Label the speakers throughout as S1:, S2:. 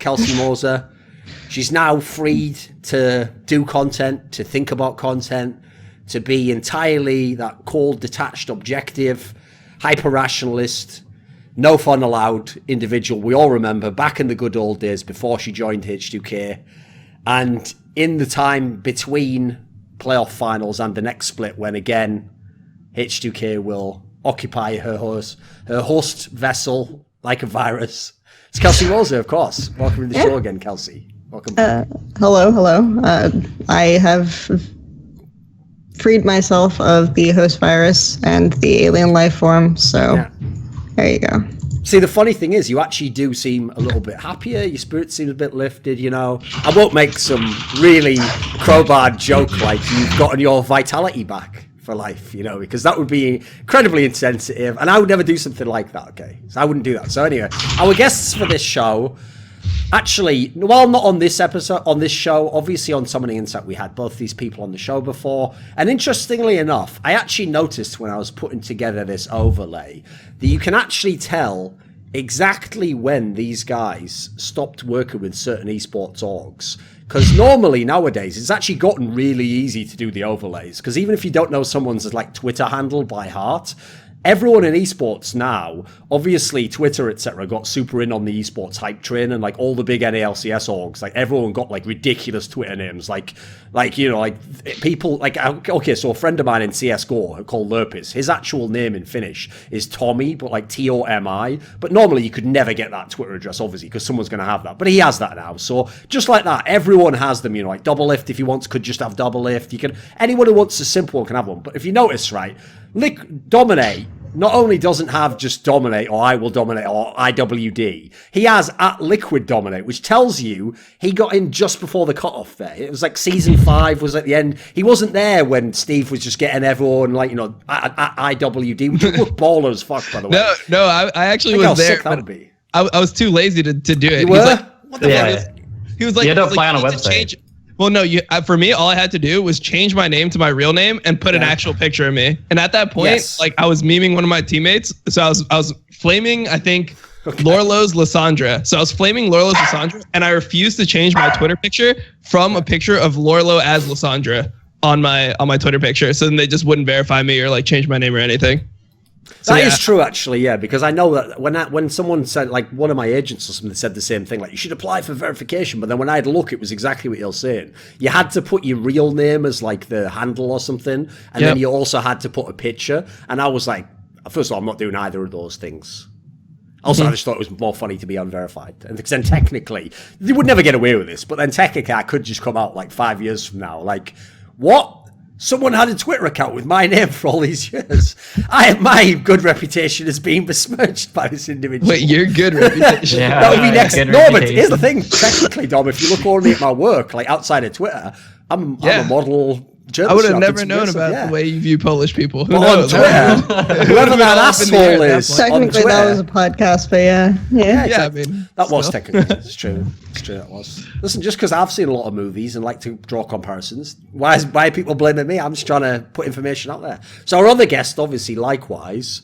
S1: Kelsey Moser. She's now freed to do content, to think about content, to be entirely that cold, detached, objective, hyper-rationalist, no fun allowed individual we all remember back in the good old days before she joined H2K. And in the time between playoff finals and the next split, when again H2K will occupy her host vessel like a virus, it's Kelsey Moser, of course. Welcome to the show again, Kelsey. Welcome back.
S2: Hello. I have freed myself of the host virus and the alien life form, so there you go.
S1: See, the funny thing is, you actually do seem a little bit happier. Your spirit seems a bit lifted, you know. I won't make some really crowbar joke like you've gotten your vitality back for life, you know, because that would be incredibly insensitive, and I would never do something like that, okay? So I wouldn't do that. So anyway, our guests for this show, actually, while not on this episode, on this show, obviously on Summoning Insight, we had both these people on the show before. And interestingly enough, I actually noticed when I was putting together this overlay that you can actually tell exactly when these guys stopped working with certain esports orgs. Because normally nowadays, it's actually gotten really easy to do the overlays. Because even if you don't know someone's like Twitter handle by heart, everyone in esports now, obviously Twitter, etc., got super in on the esports hype train, and like all the big NA LCS orgs, like everyone got like ridiculous Twitter names, like you know, like people like, okay, so a friend of mine in CS:GO called Lurpis, his actual name in Finnish is Tommy, but like Tomi, but normally you could never get that Twitter address, obviously, because someone's going to have that, but he has that now. So just like that, everyone has them, you know, like Doublelift, if he wants, could just have Doublelift. You can, anyone who wants a simple one can have one. But if you notice, right, Dominate not only doesn't have just Dominate or IWillDominate or IWD, he has @LiquidDominate, which tells you he got in just before the cutoff there. It was like season 5 was at the end. He wasn't there when Steve was just getting everyone like, you know, at IWD, which was baller as fuck, by the way.
S3: No, I actually was there.
S1: Sick that would be.
S3: I was too lazy to do it.
S1: You were?
S3: Like,
S1: what the fuck?
S3: He was like,
S4: you had to apply on a website.
S3: Well, no, for me, all I had to do was change my name to my real name and put an actual picture of me. And at that point, like I was memeing one of my teammates. So I was flaming, I think, Lorlo's Lysandra. So I was flaming Lorlo's Lysandra, and I refused to change my Twitter picture from a picture of Lorlo as Lysandra on my Twitter picture. So then they just wouldn't verify me or like change my name or anything. So,
S1: that is true, actually, yeah, because I know that when someone said, like one of my agents or something said the same thing, like you should apply for verification, but then when I had a look, it was exactly what you're saying. You had to put your real name as like the handle or something, and then you also had to put a picture, and I was like, first of all, I'm not doing either of those things. Also, I just thought it was more funny to be unverified. And because then technically, they would never get away with this, but then technically I could just come out like 5 years from now, like, what? Someone had a Twitter account with my name for all these years. My good reputation is being besmirched by this individual.
S3: Wait, your good reputation?
S1: That would be next. No, but here's the thing. Technically, Dom, if you look only at my work, like outside of Twitter, I'm a model journalist.
S3: I would have never known about the way you view Polish people. Who knows?
S1: On Twitter, whoever that asshole is.
S2: Technically, that was a podcast, but yeah.
S3: I mean,
S1: that was technically. It's true. It's true. That was. Listen, just because I've seen a lot of movies and like to draw comparisons, why are people blaming me? I'm just trying to put information out there. So our other guest, obviously, likewise,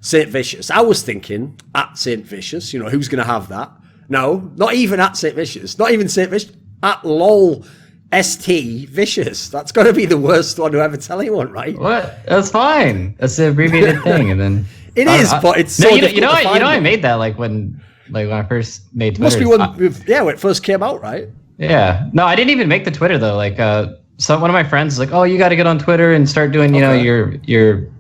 S1: Saintvicious. I was thinking at Saintvicious. You know, who's going to have that? No, not even at Saintvicious. Not even Saintvicious. At LOL. ST Vicious. That's got to be the worst one to ever tell anyone, right?
S4: What? That's fine. That's the abbreviated thing, and then
S1: it is, but it's so
S4: you know I made that when I first made Twitter.
S1: Must be when it first came out, right?
S4: Yeah. No, I didn't even make the Twitter though. Like, so one of my friends was like, "Oh, you got to get on Twitter and start doing, you know, your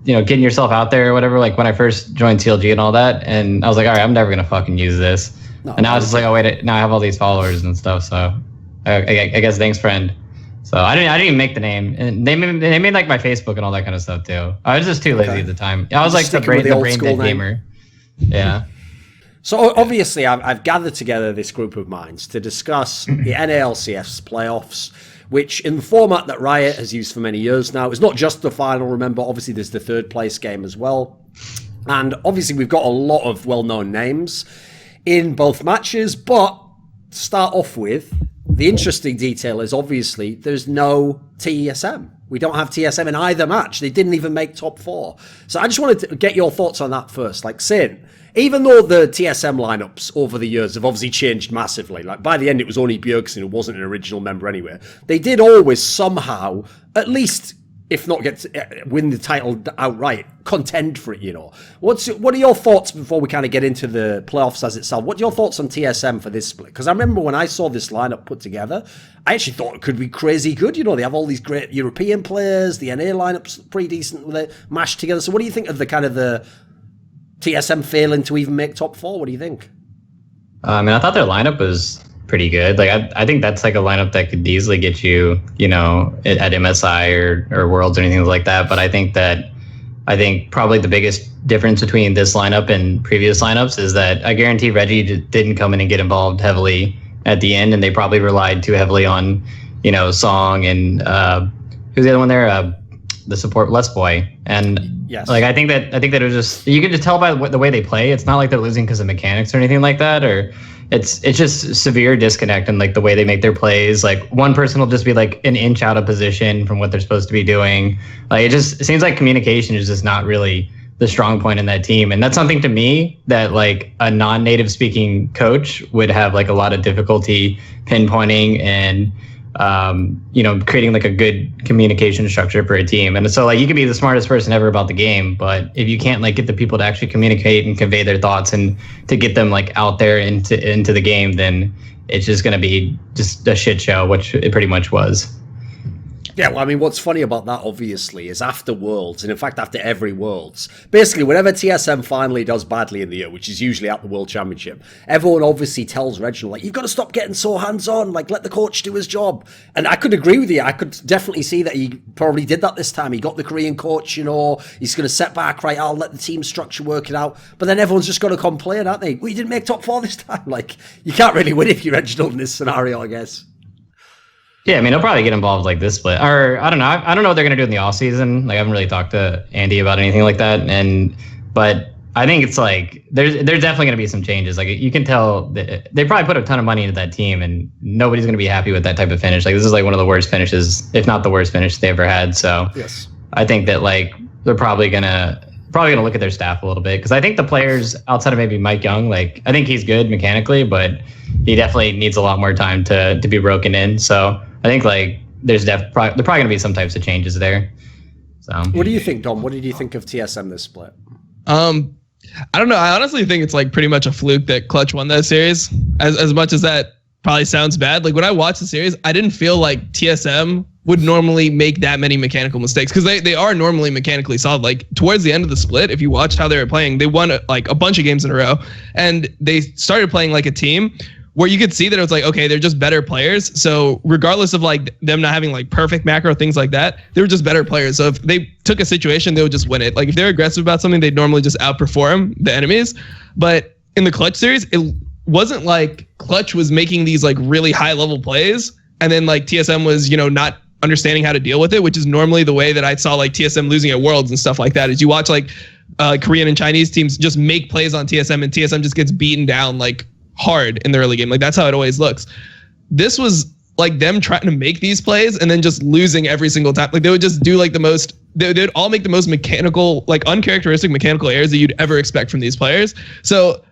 S4: getting yourself out there or whatever." Like when I first joined CLG and all that, and I was like, "All right, I'm never gonna fucking use this." And now it's just like, "Oh wait, now I have all these followers and stuff." So. I guess thanks, friend. So I didn't even make the name, and they made like my Facebook and all that kind of stuff too. I was just too lazy at the time. I was like the brain dead gamer. Yeah.
S1: So obviously, I've gathered together this group of minds to discuss the NA LCS playoffs, which in the format that Riot has used for many years now, is not just the final. Remember, obviously there's the third place game as well, and obviously we've got a lot of well-known names in both matches. But to start off with, the interesting detail is obviously there's no TSM. We don't have TSM in either match. They didn't even make top 4. So I just wanted to get your thoughts on that first. Like, Sin, even though the TSM lineups over the years have obviously changed massively, like by the end it was only Bjergsen who wasn't an original member anyway, they did always somehow, at least if not win the title outright, contend for it, you know. What are your thoughts before we kind of get into the playoffs as itself? What are your thoughts on TSM for this split? Because I remember when I saw this lineup put together, I actually thought it could be crazy good. You know, they have all these great European players, the NA lineup's pretty decent with it mashed together. So what do you think of the kind of the TSM failing to even make top 4? What do you think?
S4: I mean, I thought their lineup was pretty good. Like I think that's like a lineup that could easily get you, you know, at MSI or Worlds or anything like that. But I think probably the biggest difference between this lineup and previous lineups is that I guarantee Reggie didn't come in and get involved heavily at the end, and they probably relied too heavily on, you know, Song and who's the other one there, the support Let's Boy. And
S1: yes,
S4: like I think that it was just, you can just tell by the way they play. It's not like they're losing because of mechanics or anything like that, or it's just severe disconnect in like the way they make their plays. Like one person will just be like an inch out of position from what they're supposed to be doing. Like it seems like communication is just not really the strong point in that team. And that's something to me that like a non-native speaking coach would have like a lot of difficulty pinpointing and you know, creating like a good communication structure for a team. And so like you could be the smartest person ever about the game, but if you can't like get the people to actually communicate and convey their thoughts and to get them like out there into the game, then it's just going to be just a shit show, which it pretty much was.
S1: Yeah, well, I mean, what's funny about that, obviously, is after Worlds, and in fact after every Worlds, basically whenever TSM finally does badly in the year, which is usually at the World Championship, everyone obviously tells Reginald, like, you've got to stop getting so hands-on, like, let the coach do his job. And I could agree with you. I could definitely see that he probably did that this time. He got the Korean coach, you know, he's going to set back, right, I'll let the team structure work it out. But then everyone's just going to complain, aren't they? We didn't make top 4 this time. Like, you can't really win if you're Reginald in this scenario, I guess.
S4: Yeah, I mean, he'll probably get involved like this split, or I don't know. I don't know what they're gonna do in the off season. Like, I haven't really talked to Andy about anything like that. But I think it's like there's definitely gonna be some changes. Like you can tell they probably put a ton of money into that team, and nobody's gonna be happy with that type of finish. Like this is like one of the worst finishes, if not the worst finish they ever had. So
S1: yes, I
S4: think that like they're probably gonna look at their staff a little bit, because I think the players outside of maybe MikeYoung, like I think he's good mechanically, but he definitely needs a lot more time to be broken in. So I think like there probably going to be some types of changes there. So
S1: what do you think, Dom? What did you think of TSM this split?
S3: I don't know. I honestly think it's like pretty much a fluke that Clutch won that series. As much as that probably sounds bad, like when I watched the series, I didn't feel like TSM would normally make that many mechanical mistakes, because they are normally mechanically solid. Like towards the end of the split, if you watched how they were playing, they won like a bunch of games in a row, and they started playing like a team where you could see that it was like, okay, they're just better players. So regardless of like them not having like perfect macro, things like that, they were just better players. So if they took a situation, they would just win it. Like if they're aggressive about something, they'd normally just outperform the enemies. But in the Clutch series, it wasn't like Clutch was making these like really high level plays, and then like TSM was, you know, not understanding how to deal with it, which is normally the way that I saw like TSM losing at Worlds and stuff like that. Is you watch like Korean and Chinese teams just make plays on TSM, and TSM just gets beaten down like hard in the early game. Like that's how it always looks. This was like them trying to make these plays and then just losing every single time. Like they would just do like they'd all make the most mechanical, like uncharacteristic mechanical errors that you'd ever expect from these players. So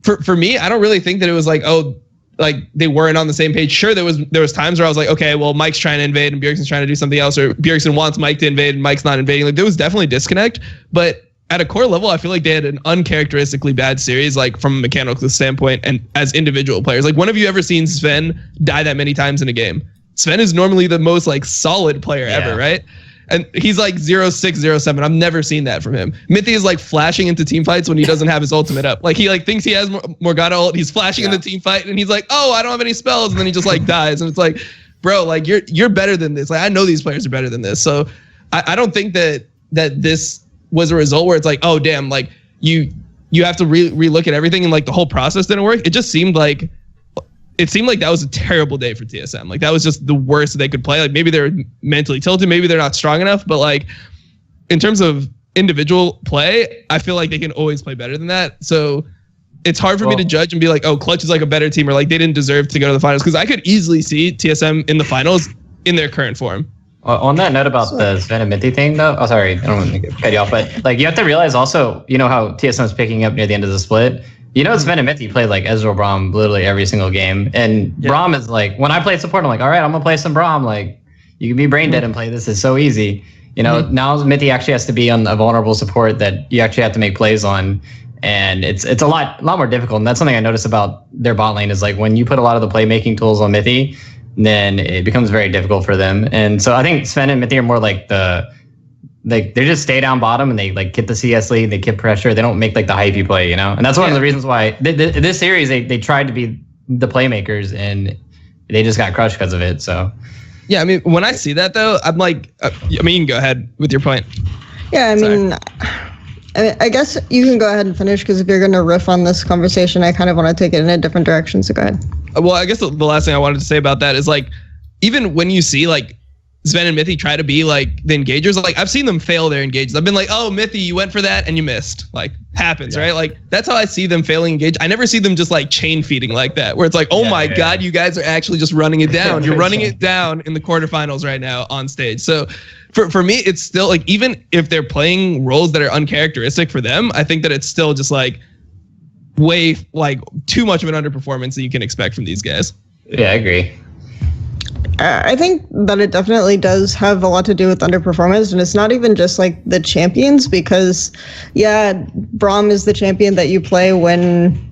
S3: for me, I don't really think that it was like, oh, like they weren't on the same page. Sure, there was times where I was like, okay, well, Mike's trying to invade and Bjergsen's trying to do something else, or Bjergsen wants Mike to invade and Mike's not invading. Like there was definitely disconnect, but at a core level, I feel like they had an uncharacteristically bad series, like from a mechanical standpoint and as individual players. Like when have you ever seen Sven die that many times in a game? Sven is normally the most like solid player ever, right? And he's like 0-6, 0-7. I've never seen that from him. Xmithie is like flashing into team fights when he doesn't have his ultimate up. Like he like thinks he has Morgana ult. He's flashing in the team fight and he's like, oh, I don't have any spells. And then he just like dies. And it's like, bro, like you're better than this. Like I know these players are better than this. So I don't think that this was a result where it's like, oh damn, like you have to relook at everything and like the whole process didn't work. It just seemed like that was a terrible day for TSM. Like that was just the worst that they could play. Like maybe they're mentally tilted, maybe they're not strong enough, but like in terms of individual play, I feel like they can always play better than that. So it's hard for me to judge and be like, oh, Clutch is like a better team, or like they didn't deserve to go to the finals, because I could easily see TSM in the finals in their current form.
S4: On that note about the Xmithie thing, though. Oh, sorry, I don't want to cut you off, but like you have to realize also, you know how TSM is picking up near the end of the split. You know, Xmithie played like Ezreal Braum literally every single game, and Braum is like, when I play support, I'm like, all right, I'm gonna play some Braum. Like, you can be brain dead and play this. It's so easy. You know, now Xmithie actually has to be on a vulnerable support that you actually have to make plays on, and it's a lot more difficult. And that's something I noticed about their bot lane is like when you put a lot of the playmaking tools on Xmithie, then it becomes very difficult for them. And so I think Sven and Xmithie are more like they just stay down bottom and they like get the CS lead, they get pressure, they don't make like the hypey play, you know? And that's one of the reasons why this series, they tried to be the playmakers and they just got crushed because of it, so.
S3: Yeah, I mean, when I see that though, I'm like, I mean, you can go ahead with your point.
S2: Yeah, I mean, I guess you can go ahead and finish because if you're going to riff on this conversation, I kind of want to take it in a different direction, so go ahead.
S3: Well, I guess the last thing I wanted to say about that is like, even when you see like Sven and Xmithie try to be like the engagers, like I've seen them fail their engages. I've been like, oh, Xmithie, you went for that and you missed. Like happens, right? Like that's how I see them failing engage. I never see them just like chain feeding like that, where it's like, oh my God, you guys are actually just running it down. You're running it down in the quarterfinals right now on stage. So for me, it's still like, even if they're playing roles that are uncharacteristic for them, I think that it's still just like way like too much of an underperformance that you can expect from these guys.
S4: Yeah, I agree.
S2: I think that it definitely does have a lot to do with underperformance, and it's not even just like the champions because, Braum is the champion that you play when,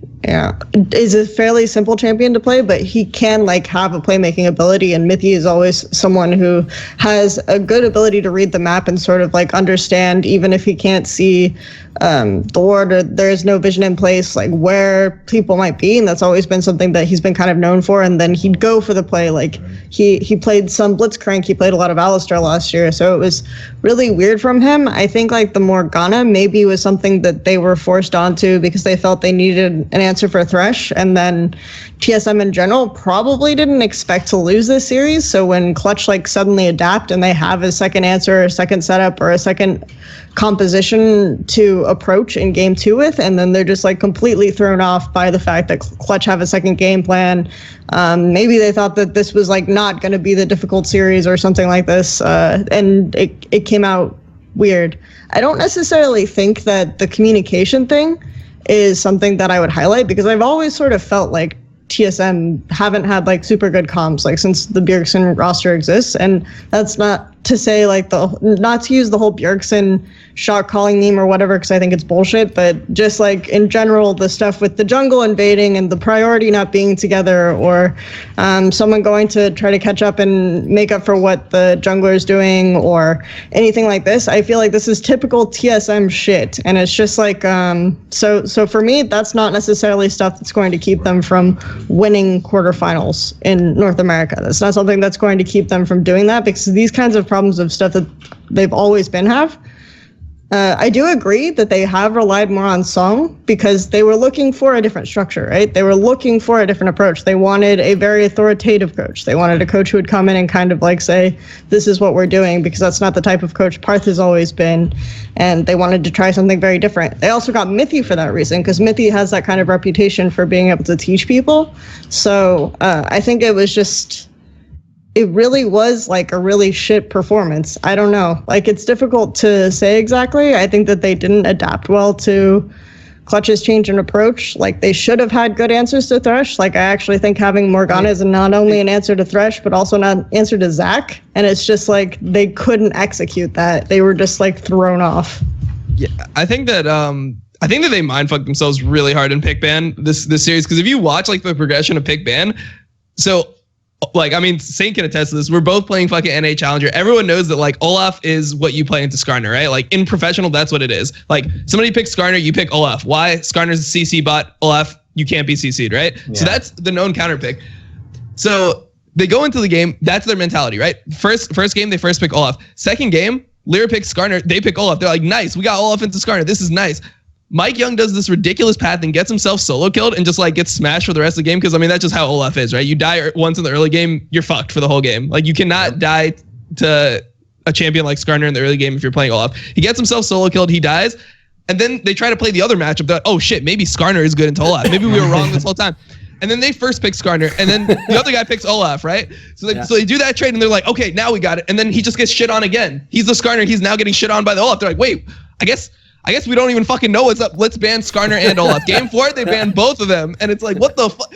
S2: is a fairly simple champion to play, but he can like have a playmaking ability, and Xmithie is always someone who has a good ability to read the map and sort of like understand, even if he can't see the ward or there's no vision in place, like where people might be, and that's always been something that he's been kind of known for. And then he'd go for the play, like he played some Blitzcrank, he played a lot of Alistar last year, so it was really weird from him. I think like the Morgana maybe was something that they were forced onto because they felt they needed an answer for Thresh, and then TSM in general probably didn't expect to lose this series, so when Clutch like suddenly adapt and they have a second answer, a second setup, or a second composition to approach in game 2 with, and then they're just like completely thrown off by the fact that Clutch have a second game plan. Maybe they thought that this was like not going to be the difficult series or something like this, and it came out weird. I don't necessarily think that the communication thing is something that I would highlight because I've always sort of felt like TSM haven't had like super good comms like since the Bjergsen roster exists, and that's not to say like not to use the whole Bjergsen shot calling meme or whatever because I think it's bullshit, but just like in general the stuff with the jungle invading and the priority not being together, or someone going to try to catch up and make up for what the jungler is doing or anything like this. I feel like this is typical TSM shit, and it's just like so for me that's not necessarily stuff that's going to keep them from winning quarterfinals in North America. That's not something that's going to keep them from doing that because these kinds of problems of stuff that they've always have. I do agree that they have relied more on Song because they were looking for a different structure, right? They were looking for a different approach. They wanted a very authoritative coach. They wanted a coach who would come in and kind of like say, this is what we're doing, because that's not the type of coach Parth has always been. And they wanted to try something very different. They also got Xmithie for that reason, because Xmithie has that kind of reputation for being able to teach people. So I think it was just... it really was like a really shit performance. I don't know. Like, it's difficult to say exactly. I think that they didn't adapt well to Clutch's change in approach. Like, they should have had good answers to Thresh. Like, I actually think having Morgana is not only an answer to Thresh, but also an answer to Zac. And it's just like they couldn't execute that. They were just like thrown off.
S3: Yeah, I think that they mindfucked themselves really hard in pick ban this series, because if you watch like the progression of pick ban, so like, I mean, Saint can attest to this. We're both playing fucking NA Challenger. Everyone knows that like Olaf is what you play into Skarner, right? Like in professional, that's what it is. Like somebody picks Skarner, you pick Olaf. Why? Skarner's a CC bot. Olaf, you can't be CC'd, right? Yeah. So that's the known counter pick. So they go into the game. That's their mentality, right? First game, they first pick Olaf. Second game, Lyra picks Skarner. They pick Olaf. They're like, nice. We got Olaf into Skarner. This is nice. MikeYoung does this ridiculous path and gets himself solo killed and just like gets smashed for the rest of the game, because I mean that's just how Olaf is, right? You die once in the early game, you're fucked for the whole game. Like you cannot die to a champion like Skarner in the early game if you're playing Olaf. He gets himself solo killed, he dies, and then they try to play the other matchup that, oh shit, maybe Skarner is good into Olaf. Maybe we were wrong this whole time. and then they first pick Skarner, and then the other guy picks Olaf, right? So they do that trade, and they're like, okay, now we got it. And then he just gets shit on again. He's the Skarner. He's now getting shit on by the Olaf. They're like, wait, I guess we don't even fucking know what's up. Let's ban Skarner and Olaf. Game 4, they banned both of them, and it's like, what the fuck?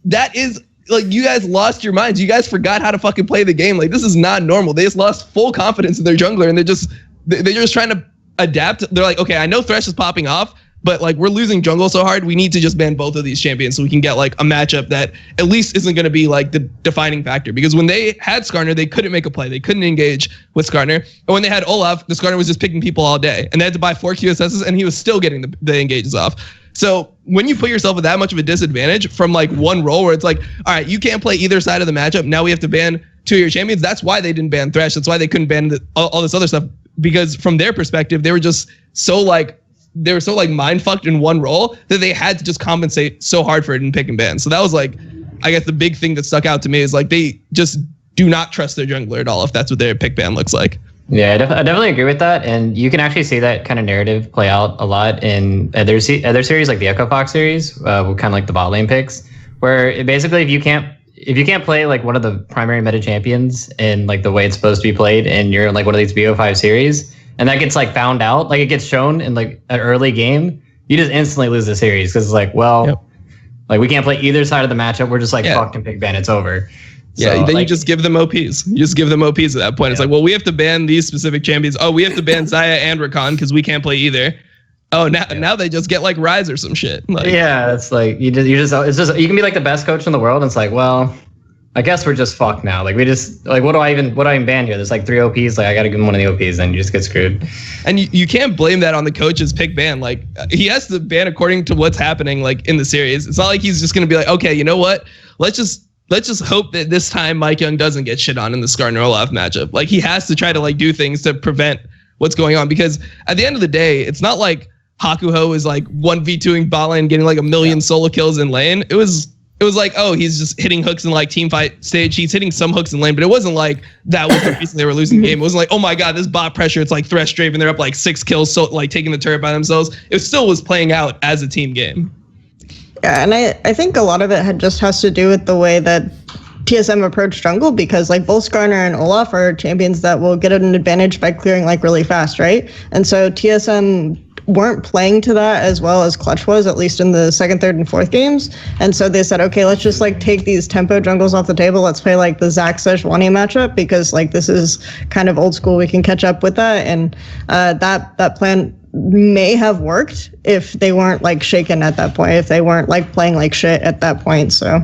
S3: That is like, you guys lost your minds. You guys forgot how to fucking play the game. Like, this is not normal. They just lost full confidence in their jungler, and they're just trying to adapt. They're like, okay, I know Thresh is popping off, but like, we're losing jungle so hard, we need to just ban both of these champions so we can get like a matchup that at least isn't going to be like the defining factor. Because when they had Skarner, they couldn't make a play. They couldn't engage with Skarner. And when they had Olaf, the Skarner was just picking people all day. And they had to buy 4 QSSs, and he was still getting the engages off. So when you put yourself at that much of a disadvantage from like one role where it's like, all right, you can't play either side of the matchup. Now we have to ban 2 of your champions. That's why they didn't ban Thresh. That's why they couldn't ban all this other stuff. Because from their perspective, they were just so like mind fucked in one role that they had to just compensate so hard for it in pick and ban. So that was like, I guess the big thing that stuck out to me is like, they just do not trust their jungler at all if that's what their pick ban looks like.
S4: Yeah, I definitely agree with that, and you can actually see that kind of narrative play out a lot in other series like the Echo Fox series, kind of like the bot lane picks, where basically if you can't play like one of the primary meta champions in like the way it's supposed to be played, and you're in like one of these BO5 series, and that gets like found out, like it gets shown in like an early game, you just instantly lose the series because it's like, well, like we can't play either side of the matchup. We're just like fucking pick ban. It's over.
S3: Yeah, so, then like, you just give them OPs. You just give them OPs at that point. It's like, well, we have to ban these specific champions. Oh, we have to ban Xayah and Rakan because we can't play either. Oh, now they just get like Ryze or some shit. Like,
S4: yeah, it's like you can be like the best coach in the world, and it's like, well, I guess we're just fucked now. Like we just like what do I even ban here? There's like 3 OPs. Like I gotta give him one of the OPs, and you just get screwed.
S3: And you can't blame that on the coach's pick ban. Like he has to ban according to what's happening like in the series. It's not like he's just gonna be like, okay, you know what? Let's just hope that this time MikeYoung doesn't get shit on in the Skarner Olaf matchup. Like he has to try to like do things to prevent what's going on, because at the end of the day, it's not like Hakuho is like 1v2ing bot lane, getting like 1 million solo kills in lane. It was like, oh, he's just hitting hooks in like teamfight stage. He's hitting some hooks in lane, but it wasn't like that was the reason they were losing the game. It wasn't like, oh my god, this bot pressure. It's like Thresh Draven, they're up like 6 kills, so like taking the turret by themselves. It still was playing out as a team game.
S2: Yeah, and I think a lot of it has to do with the way that TSM approached jungle, because like both Skarner and Olaf are champions that will get an advantage by clearing like really fast, right? And so TSM weren't playing to that as well as Clutch was, at least in the 2nd, 3rd, and 4th games. And so they said, okay, let's just like take these tempo jungles off the table. Let's play like the Zac/Wani matchup, because like this is kind of old school. We can catch up with that. And that plan may have worked if they weren't like shaken at that point, if they weren't like playing like shit at that point. So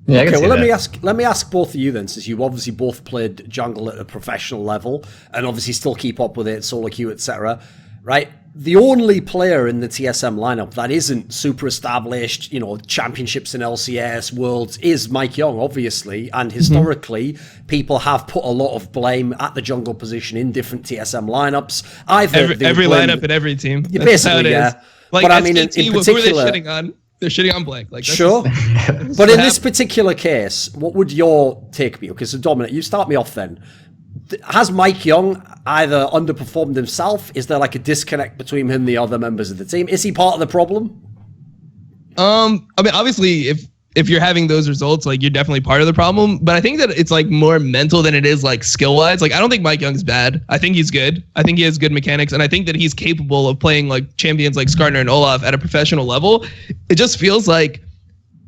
S4: yeah,
S1: okay, well, let me ask both of you then, since you obviously both played jungle at a professional level and obviously still keep up with it, solo queue, etc. Right? The only player in the TSM lineup that isn't super established, championships in LCS, Worlds, is MikeYoung, obviously. And historically, people have put a lot of blame at the jungle position in different TSM lineups.
S3: Every lineup in every team.
S1: Yeah, basically, yeah.
S3: Like, but I mean, in particular, who are they shitting on? They're shitting on blank. Like,
S1: sure. But in this particular case, what would your take be? Okay, so Dominate, you start me off then. Has MikeYoung either underperformed himself? Is there like a disconnect between him and the other members of the team? Is he part of the problem?
S3: I mean, obviously, if you're having those results, like you're definitely part of the problem. But I think that it's like more mental than it is like skill wise. Like I don't think MikeYoung's bad. I think he's good. I think he has good mechanics, and I think that he's capable of playing like champions like Skarner and Olaf at a professional level. It just feels like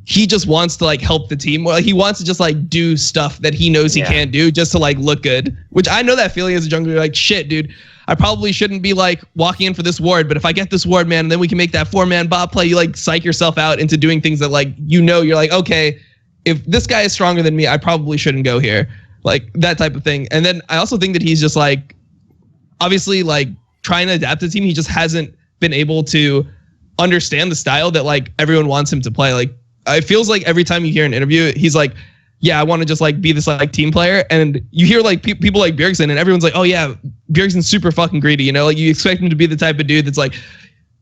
S3: he just wants to like help the team, or like, he wants to just like do stuff that he knows he can't do just to like look good. Which I know that feeling as a jungler. Like shit, dude. I probably shouldn't be like walking in for this ward, but if I get this ward, man, then we can make that 4-man bot play. You like psych yourself out into doing things that like, you're like, okay, if this guy is stronger than me, I probably shouldn't go here. Like that type of thing. And then I also think that he's just like, obviously like trying to adapt the team. He just hasn't been able to understand the style that like everyone wants him to play. Like it feels like every time you hear an interview, he's like, yeah, I want to just like be this like team player. And you hear like people like Bjergsen, and everyone's like, oh yeah, Bjergsen's super fucking greedy. Like you expect him to be the type of dude that's like,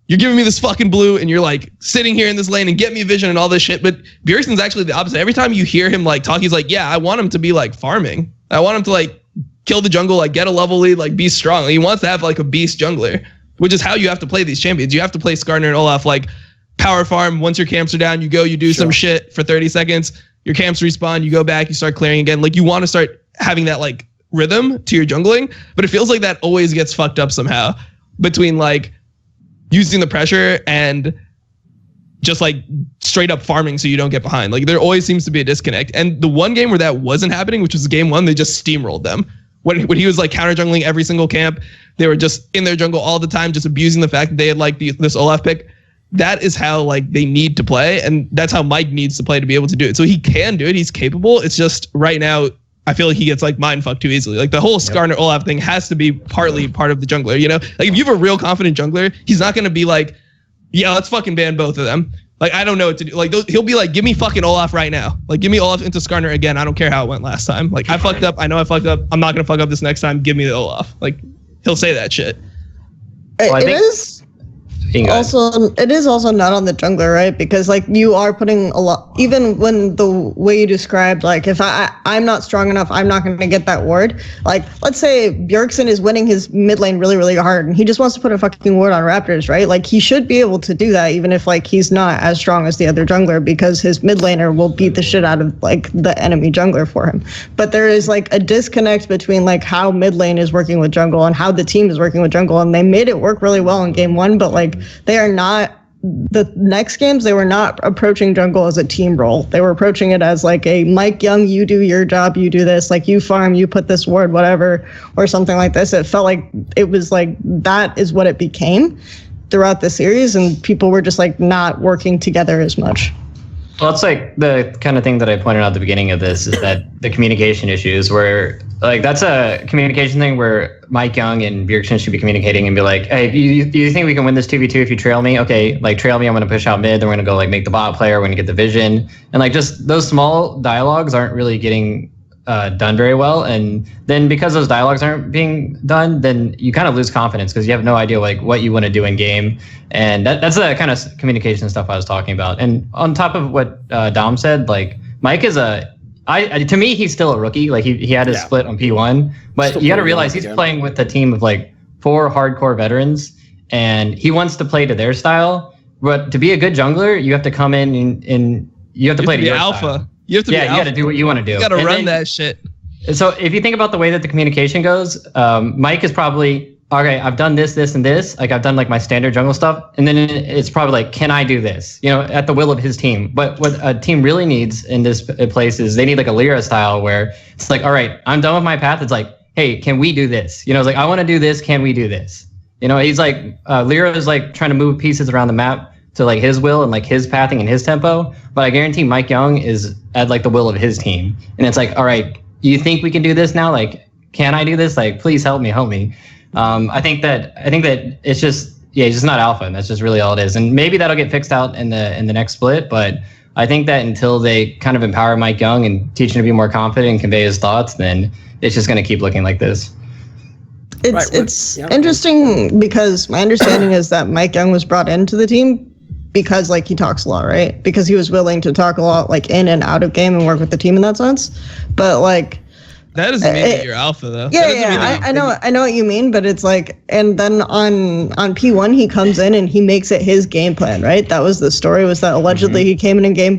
S3: you're giving me this fucking blue and you're like sitting here in this lane and get me vision and all this shit. But Bjergsen's actually the opposite. Every time you hear him like talk, he's like, yeah, I want him to be like farming. I want him to like kill the jungle, like get a level lead, like be strong. He wants to have like a beast jungler, which is how you have to play these champions. You have to play Skarner and Olaf like power farm. Once your camps are down, you go, you do some shit for 30 seconds. Your camps respawn, you go back, you start clearing again. Like, you want to start having that like rhythm to your jungling, but it feels like that always gets fucked up somehow between like using the pressure and just like straight up farming so you don't get behind. Like, there always seems to be a disconnect. And the one game where that wasn't happening, which was game 1, they just steamrolled them. When he was like counter jungling every single camp, they were just in their jungle all the time, just abusing the fact that they had like this Olaf pick. That is how like they need to play, and that's how Mike needs to play to be able to do it. So he can do it. He's capable. It's just right now I feel like he gets like mind fucked too easily. Like, the whole Skarner Olaf thing has to be partly part of the jungler. You know, like if you have a real confident jungler, he's not gonna be like, yeah, let's fucking ban both of them. Like, I don't know what to do. Like, he'll be like, give me fucking Olaf right now. Like, give me Olaf into Skarner again. I don't care how it went last time. Like, I fucked up. I know I fucked up. I'm not gonna fuck up this next time. Give me the Olaf. Like, he'll say that shit.
S2: It is also not on the jungler, right? Because like, you are putting a lot, even when the way you described, like, if I'm not strong enough, I'm not going to get that ward. Like, let's say Bjergsen is winning his mid lane really, really hard, and he just wants to put a fucking ward on Raptors, right? Like, he should be able to do that, even if like he's not as strong as the other jungler, because his mid laner will beat the shit out of like the enemy jungler for him. But there is like a disconnect between like how mid lane is working with jungle and how the team is working with jungle, and they made it work really well in game 1, but like, they are not, the next games, they were not approaching jungle as a team role. They were approaching it as like a MikeYoung, you do your job, you do this, like you farm, you put this ward, whatever, or something like this. It felt like it was like, that is what it became throughout the series, and people were just like not working together as much.
S4: Well, it's like the kind of thing that I pointed out at the beginning of this is that the communication issues where, like, that's a communication thing where MikeYoung and Bjergsen should be communicating and be like, hey, do you think we can win this 2v2 if you trail me? Okay, like, trail me, I'm going to push out mid, then we're going to go, like, make the bot player, we're going to get the vision. And, like, just those small dialogues aren't really getting done very well. And then because those dialogues aren't being done, then you kind of lose confidence because you have no idea, like, what you want to do in game. And that's the kind of communication stuff I was talking about. And on top of what Dom said, like, Mike is to me, he's still a rookie. Like, he had his split on P1, but still, you got to realize he's playing with a team of like 4 hardcore veterans, and he wants to play to their style. But to be a good jungler, you have to come in and you have to play to your
S3: alpha.
S4: Style.
S3: You have to be alpha.
S4: You got to do what you want to do.
S3: You got to run that shit.
S4: So if you think about the way that the communication goes, Mike is probably, okay, I've done this, this, and this. Like, I've done like my standard jungle stuff. And then it's probably like, can I do this? You know, at the will of his team. But what a team really needs in this place is they need like a Lyra style where it's like, all right, I'm done with my path. It's like, hey, can we do this? You know, it's like, I want to do this. Can we do this? You know, he's like, Lyra is like trying to move pieces around the map to like his will and like his pathing and his tempo. But I guarantee MikeYoung is at like the will of his team. And it's like, all right, you think we can do this now? Like, can I do this? Like, please help me. I think that it's just, he's just not alpha, and that's just really all it is. And maybe that'll get fixed out in the next split, but I think that until they kind of empower MikeYoung and teach him to be more confident and convey his thoughts, then it's just going to keep looking like this.
S2: It's interesting because my understanding is that MikeYoung was brought into the team because like he talks a lot, right? Because he was willing to talk a lot like in and out of game and work with the team in that sense. But like,
S3: that doesn't mean that you're alpha, though.
S2: I know what you mean, but it's like, and then on P1 he comes in and he makes it his game plan, right? That was the story, was that allegedly he came in game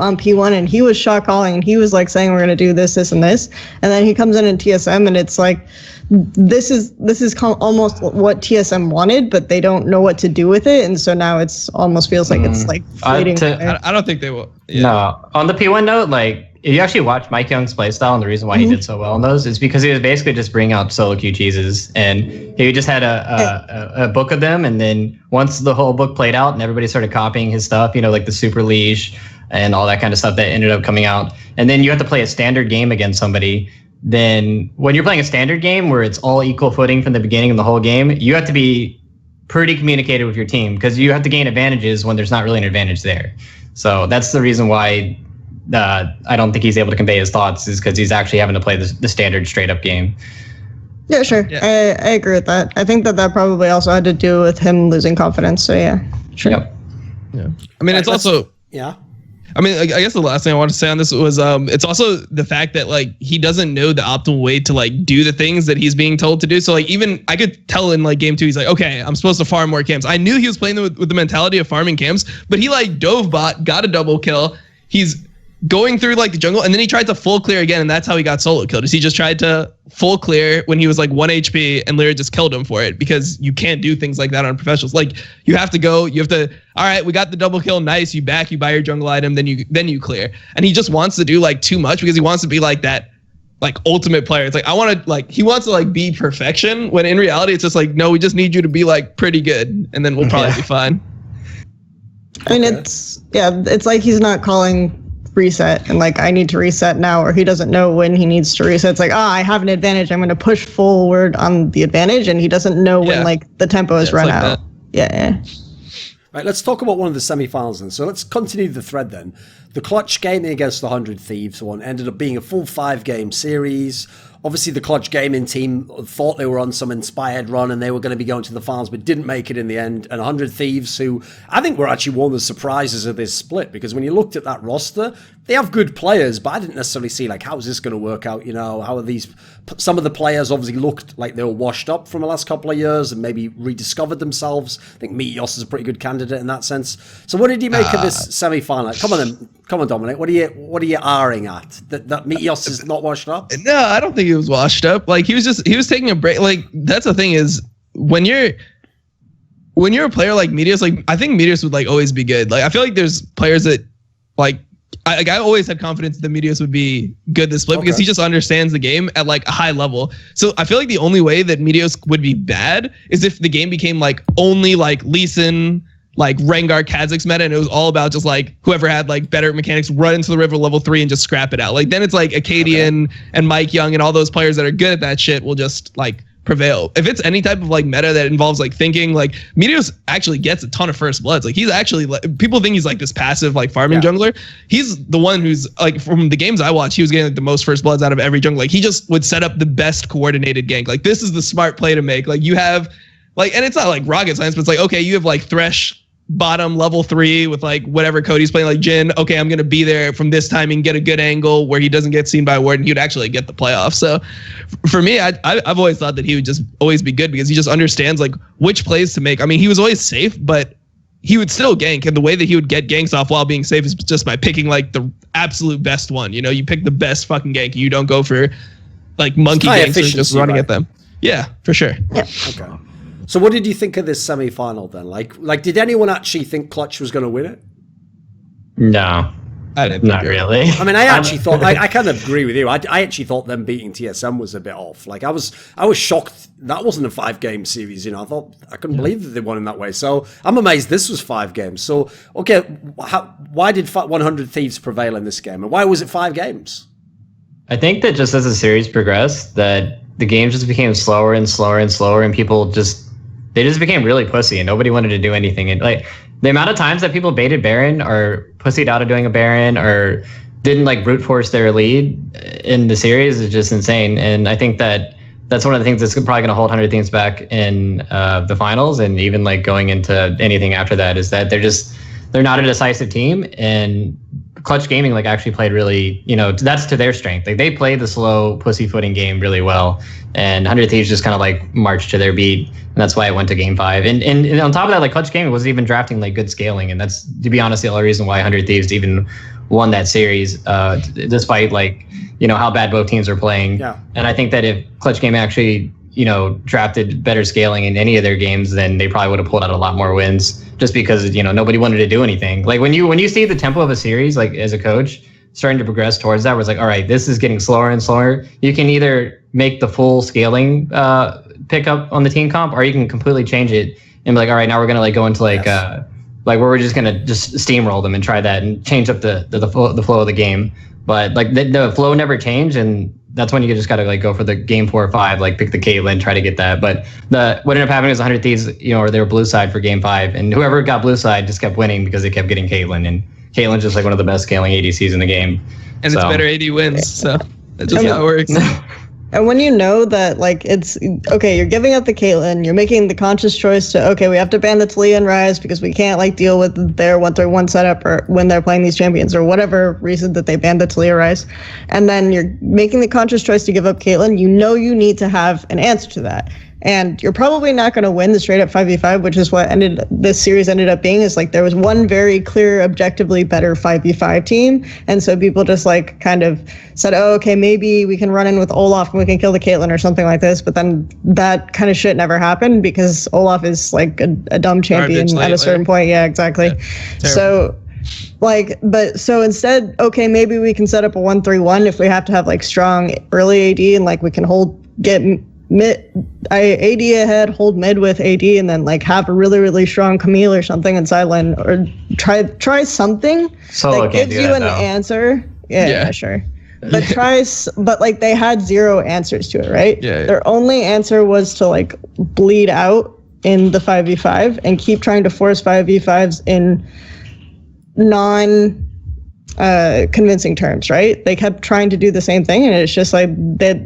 S2: on P1 and he was shot calling and he was like saying we're gonna do this, this, and this, and then he comes in TSM and it's like, this is almost what TSM wanted, but they don't know what to do with it, and so now it's almost feels like it's like fading.
S3: I don't think they will. Yeah.
S4: No, on the P1 note, like, if you actually watch MikeYoung's playstyle, and the reason why he did so well in those is because he was basically just bringing out solo Q cheeses, and he just had a book of them, and then once the whole book played out and everybody started copying his stuff, you know, like the super leash and all that kind of stuff that ended up coming out, and then you have to play a standard game against somebody. Then when you're playing a standard game where it's all equal footing from the beginning of the whole game, you have to be pretty communicated with your team because you have to gain advantages when there's not really an advantage there. So that's the reason why I don't think he's able to convey his thoughts, is because he's actually having to play the standard straight up game.
S2: Yeah, sure. Yeah. I agree with that. I think that probably also had to do with him losing confidence. So yeah, sure.
S4: Yep.
S3: Yeah. I mean, it's also.
S1: Yeah.
S3: I mean, I guess the last thing I want to say on this was it's also the fact that like he doesn't know the optimal way to like do the things that he's being told to do. So like even I could tell in like game 2, he's like, okay, I'm supposed to farm more camps. I knew he was playing with the mentality of farming camps, but he like dove bot, got a double kill. He's going through like the jungle, and then he tried to full clear again, and that's how he got solo killed. Is he just tried to full clear when he was like 1 HP, and Lyra just killed him for it, because you can't do things like that on professionals. Like you have to go, all right, we got the double kill, nice, you back, you buy your jungle item, then you clear. And he just wants to do like too much because he wants to be like that like ultimate player. It's like he wants to like be perfection, when in reality it's just like, no, we just need you to be like pretty good, and then we'll probably be fine.
S2: I mean, it's like he's not calling reset and like I need to reset now, or he doesn't know when he needs to reset. It's like, I have an advantage, I'm going to push forward on the advantage, and he doesn't know when like the tempo is run like out. Yeah.
S1: Right, let's talk about one of the semi-finals then. So let's continue the thread then. The Twch Gaming against the 100 Thieves one ended up being a full 5-game series. Obviously, the Twch Gaming team thought they were on some inspired run and they were going to be going to the finals, but didn't make it in the end. And 100 Thieves, who I think were actually one of the surprises of this split, because when you looked at that roster, they have good players, but I didn't necessarily see like, how is this going to work out? You know, how are these? Some of the players obviously looked like they were washed up from the last couple of years and maybe rediscovered themselves. I think Meteos is a pretty good candidate in that sense. So what did you make of this semi-final? Come on, Dominic. What are you R-ing at? That Meteos is not washed up?
S3: No, I don't think he was washed up. Like he was taking a break. Like that's the thing is when you're a player like Meteos, like I think Meteos would like always be good. Like I feel like there's players that like I always had confidence that Meteos would be good this split because he just understands the game at like a high level. So I feel like the only way that Meteos would be bad is if the game became like only like Lee Sin, like Rengar, Kha'Zix meta, and it was all about just like whoever had like better mechanics run into the river level 3 and just scrap it out. Like then it's like Acadian and MikeYoung and all those players that are good at that shit will just like prevail. If it's any type of like meta that involves like thinking, like Meteos actually gets a ton of first bloods. Like he's actually like, people think he's like this passive like farming jungler. He's the one who's like, from the games I watched, he was getting like the most first bloods out of every jungler. Like he just would set up the best coordinated gank. Like this is the smart play to make. Like you have like, and it's not like rocket science, but it's like, okay, you have like Thresh bottom level 3 with like whatever Cody's playing, like Jhin. Okay, I'm gonna be there from this timing, get a good angle where he doesn't get seen by a ward, and he'd actually get the playoff. So for me, I've always thought that he would just always be good because he just understands like which plays to make. I mean, he was always safe, but he would still gank, and the way that he would get ganks off while being safe is just by picking like the absolute best one. You know, you pick the best fucking gank. You don't go for like monkey ganks or just running at them. Yeah, for sure.
S2: Yeah.
S1: Okay. So what did you think of this semi-final then? Like, did anyone actually think Twch was going to win it?
S4: No,
S3: I didn't.
S4: Not really.
S1: I mean, I actually thought I kind of agree with you. I actually thought them beating TSM was a bit off. Like, I was shocked that wasn't a 5-game series. You know, I couldn't believe that they won in that way. So I'm amazed this was 5 games. So okay, why did 100 Thieves prevail in this game, and why was it 5 games?
S4: I think that just as the series progressed, that the game just became slower and slower and slower, and people just became really pussy, and nobody wanted to do anything. And like the amount of times that people baited Baron or pussied out of doing a Baron or didn't like brute force their lead in the series is just insane. And I think that that's one of the things that's probably going to hold 100 Thieves back in the finals, and even like going into anything after that, is that they're not a decisive team. And Twch Gaming like actually played really, you know, that's to their strength. Like they played the slow pussyfooting game really well, and 100 Thieves just kind of like marched to their beat, and that's why it went to game 5. And on top of that, like Twch Gaming wasn't even drafting like good scaling, and that's, to be honest, the only reason why 100 Thieves even won that series, despite like, you know, how bad both teams are playing. Yeah. And I think that if Twch Gaming actually, you know, drafted better scaling in any of their games, then they probably would have pulled out a lot more wins, just because, you know, nobody wanted to do anything. Like when you see the tempo of a series, like as a coach starting to progress towards that, where it's like, all right, this is getting slower and slower. You can either make the full scaling pickup on the team comp, or you can completely change it and be like, all right, now we're gonna like go into like where we're just gonna just steamroll them and try that and change up the flow of the game. But like the flow never changed, and that's when you just gotta like go for the game 4 or 5, like pick the Caitlyn, try to get that. But what ended up happening was 100 Thieves, you know, or they were blue side for game 5, and whoever got blue side just kept winning because they kept getting Caitlyn, and Caitlyn's just like one of the best scaling ADCs in the game.
S3: And it's better AD wins, so that's just how it works.
S2: And when you know that, like, it's okay, you're giving up the Caitlyn, you're making the conscious choice to, okay, we have to ban the Talia and Ryze because we can't, like, deal with their 1-3-1 setup or when they're playing these champions or whatever reason that they banned the Talia Ryze. And then you're making the conscious choice to give up Caitlyn. You know you need to have an answer to that. And you're probably not going to win the straight up 5v5, which is what this series ended up being, is like there was one very clear, objectively better 5v5 team. And so people just like kind of said, oh, okay, maybe we can run in with Olaf and we can kill the Caitlyn or something like this. But then that kind of shit never happened because Olaf is like a dumb champion at a certain point. Yeah, exactly. Yeah, so instead, okay, maybe we can set up a 1-3-1 if we have to have like strong early AD and like we can get mid AD ahead, hold mid with AD, and then like have a really, really strong Camille or something in side lane, or try something that gives you an answer. Yeah, sure. But like they had zero answers to it, right? Yeah. Their only answer was to like bleed out in the 5v5 and keep trying to force 5v5s in convincing terms, right? They kept trying to do the same thing, and it's just like that.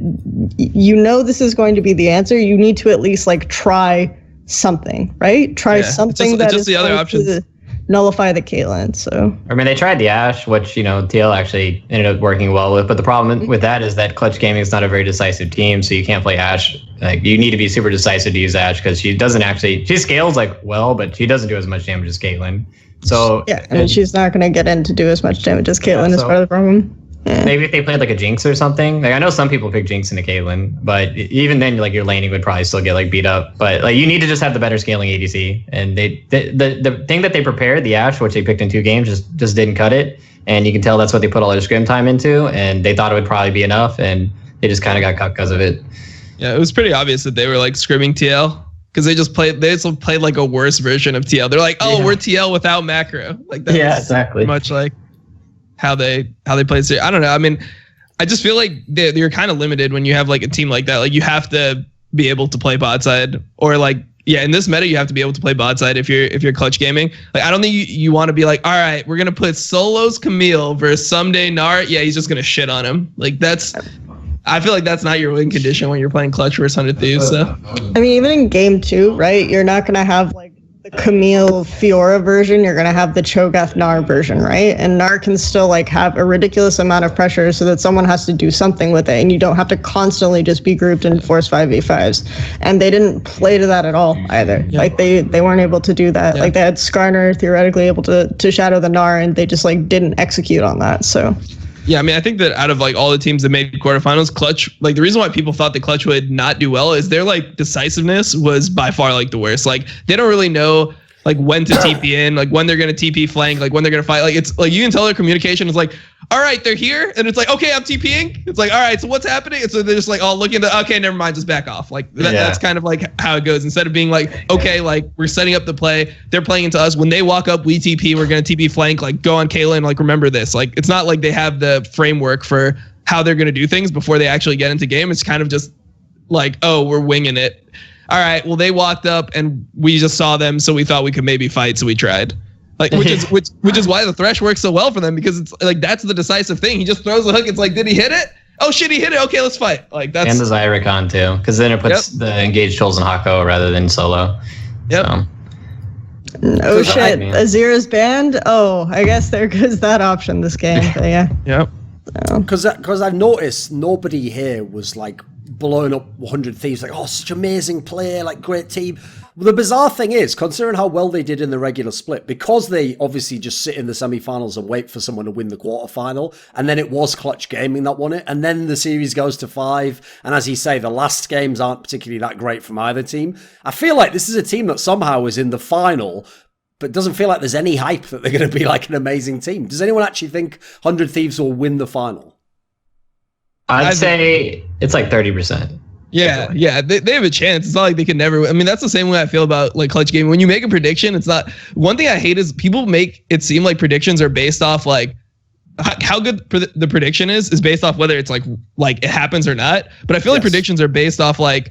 S2: You know, this is going to be the answer. You need to at least like try something, right? Try something that is the other option to nullify the Caitlyn. So
S4: I mean, they tried the Ashe, which TL actually ended up working well with. But the problem with that is that Clutch Gaming is not a very decisive team, so you can't play Ashe. Like you need to be super decisive to use Ashe because she scales like well, but she doesn't do as much damage as Caitlyn. So
S2: yeah, and she's not going to get in to do as much damage as Caitlyn is part of the problem. Yeah.
S4: Maybe if they played like a Jinx or something. Like I know some people pick Jinx into Caitlyn, but even then, like your laning would probably still get like beat up. But like you need to just have the better scaling ADC. And the thing that they prepared, the Ashe, which they picked in 2 games, just didn't cut it. And you can tell that's what they put all their scrim time into. And they thought it would probably be enough, and they just kind of got cut because of it. Yeah,
S3: it was pretty obvious that they were like scrimming TL. Because they just played like a worse version of TL. They're like, we're TL without macro. Like that's
S4: exactly
S3: much like how they played. I don't know. I mean, I just feel like you're kind of limited when you have like a team like that. Like you have to be able to play bot side, or like in this meta you have to be able to play bot side if you're Clutch Gaming. Like I don't think you want to be like, all right, we're gonna put solos Camille versus someday Nart. Yeah, he's just gonna shit on him. Like I feel like that's not your win condition when you're playing Clutch versus 100 Thieves. So.
S2: I mean, even in game 2, right? You're not going to have like the Camille Fiora version. You're going to have the Cho'Gath Gnar version, right? And Gnar can still like have a ridiculous amount of pressure so that someone has to do something with it. And you don't have to constantly just be grouped and force 5v5s. And they didn't play to that at all either. Yeah. Like they weren't able to do that. Yeah. Like they had Skarner theoretically able to shadow the Gnar, and they just like didn't execute on that. So.
S3: Yeah, I mean, I think that out of like all the teams that made quarterfinals, Clutch, like the reason why people thought that Clutch would not do well is their like decisiveness was by far like the worst. Like they don't really know like when to TP in, like when they're going to TP flank, like when they're going to fight. Like it's like you can tell their communication is like, all right, they're here. And it's like, okay, I'm TPing. It's like, all right, so what's happening? And so they're just like, oh, looking at okay, never mind, just back off. Like that's kind of like how it goes. Instead of being like, okay, like we're setting up the play, they're playing into us. When they walk up, we TP, we're going to TP flank, like go on Caitlyn, like remember this. Like it's not like they have the framework for how they're going to do things before they actually get into game. It's kind of just like, oh, we're winging it. All right, well, they walked up and we just saw them, so we thought we could maybe fight, so we tried. Like, which is why the Thresh works so well for them, because it's like that's the decisive thing. He just throws the hook. It's like, did he hit it? Oh shit, he hit it. Okay, let's fight. Like that's
S4: and the Zyricon too, because then it puts the engaged trolls in Hako rather than solo.
S3: Yep.
S4: So.
S2: Oh shit, Azira's banned. Oh, I guess there goes that option this game. But yeah.
S3: Yep.
S1: Because I've noticed nobody here was like blowing up 100 Thieves, like, oh, such amazing play, like great team. Well, the bizarre thing is, considering how well they did in the regular split, because they obviously just sit in the semi-finals and wait for someone to win the quarterfinal, and then it was Clutch Gaming that won it, and then the series goes to 5, and as you say, the last games aren't particularly that great from either team. I feel like this is a team that somehow is in the final, but it doesn't feel like there's any hype that they're going to be like an amazing team. Does anyone actually think 100 Thieves will win the final?
S4: I'd say it's like 30%.
S3: Yeah, they have a chance. It's not like they can never. I mean, that's the same way I feel about like Clutch Gaming. When you make a prediction, it's not. One thing I hate is people make it seem like predictions are based off like how good the prediction is based off whether it's like it happens or not. But I feel like predictions are based off like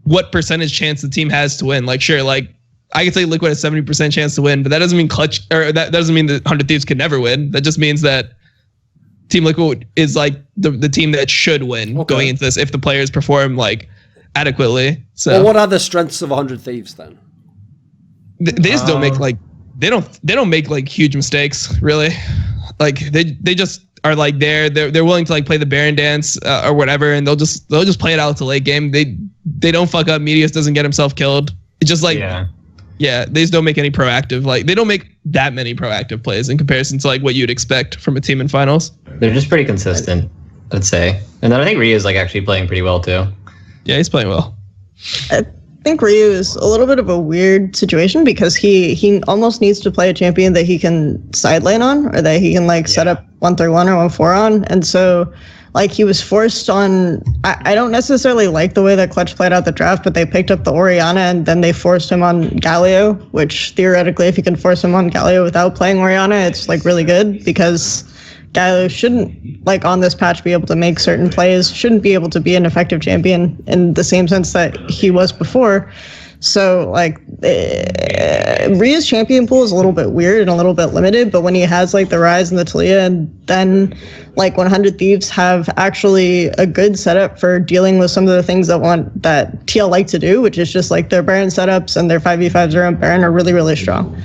S3: what percentage chance the team has to win. Like sure, like I could say Liquid has 70% chance to win, but that doesn't mean Clutch or that doesn't mean that 100 Thieves could never win. That just means that Team Liquid is like the team that should win going into this if the players perform like adequately. So
S1: well, what are the strengths of 100 Thieves then?
S3: They just don't make like they don't make like huge mistakes really. Like they just are like they're willing to like play the Baron dance or whatever, and they'll just play it out to late game. They don't fuck up. Meteos doesn't get himself killed. It's just like yeah, they just don't make any proactive, like they don't make that many proactive plays in comparison to like what you'd expect from a team in finals.
S4: They're just pretty consistent, I'd say. And then I think Ryu is like actually playing pretty well too.
S3: Yeah, he's playing well.
S2: I think Ryu is a little bit of a weird situation because he almost needs to play a champion that he can side lane on, or that he can like set up 1-3-1 or 1-4 on. And so like he was forced on, I don't necessarily like the way that Clutch played out the draft, but they picked up the Orianna and then they forced him on Galio, which theoretically if you can force him on Galio without playing Orianna, it's like really good because Galio shouldn't, like on this patch, be able to make certain plays, shouldn't be able to be an effective champion in the same sense that he was before. So like Ryu's champion pool is a little bit weird and a little bit limited, but when he has like the Ryze and the Talia, and then like 100 Thieves have actually a good setup for dealing with some of the things that TL like to do, which is just like their Baron setups and their 5v5s around Baron are really, really strong.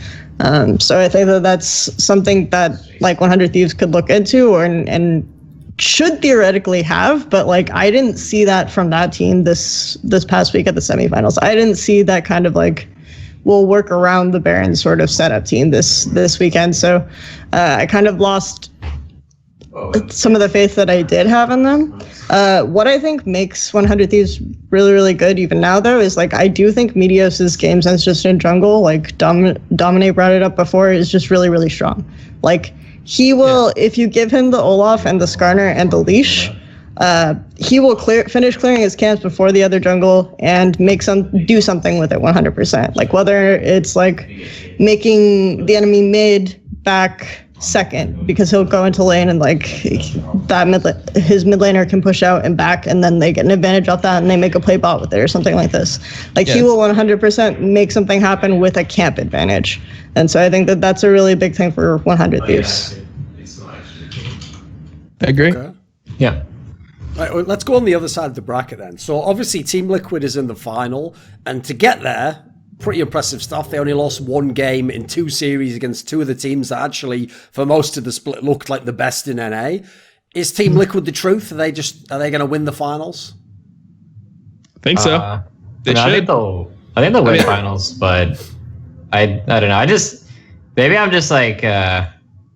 S2: So I think that's something that like 100 Thieves could look into and should theoretically have, but like I didn't see that from that team this past week at the semifinals. I didn't see that kind of like we'll work around the Baron sort of setup team this weekend. So I kind of lost some of the faith that I did have in them. What I think makes 100 Thieves really, really good even now, though, is like I do think Meteos' game sense just in jungle, like Dominate brought it up before, is just really, really strong. Like he will, if you give him the Olaf and the Skarner and the leash, he will finish clearing his camps before the other jungle and do something with it 100%. Like whether it's like making the enemy mid back second because he'll go into lane and like his mid laner can push out and back, and then they get an advantage off that and they make a play bot with it or something like this. Like he will 100% make something happen with a camp advantage. And so I think that that's a really big thing for 100 Thieves.
S3: I agree.
S1: Okay.
S4: Yeah.
S1: Right, well, let's go on the other side of the bracket then. So obviously Team Liquid is in the final, and to get there, pretty impressive stuff. They only lost one game in 2 series against 2 of the teams that actually, for most of the split, looked like the best in NA. Is Team Liquid the truth? Are they going to win the finals?
S3: I think so. They should.
S4: I think they'll win finals, but I don't know. Maybe I'm just like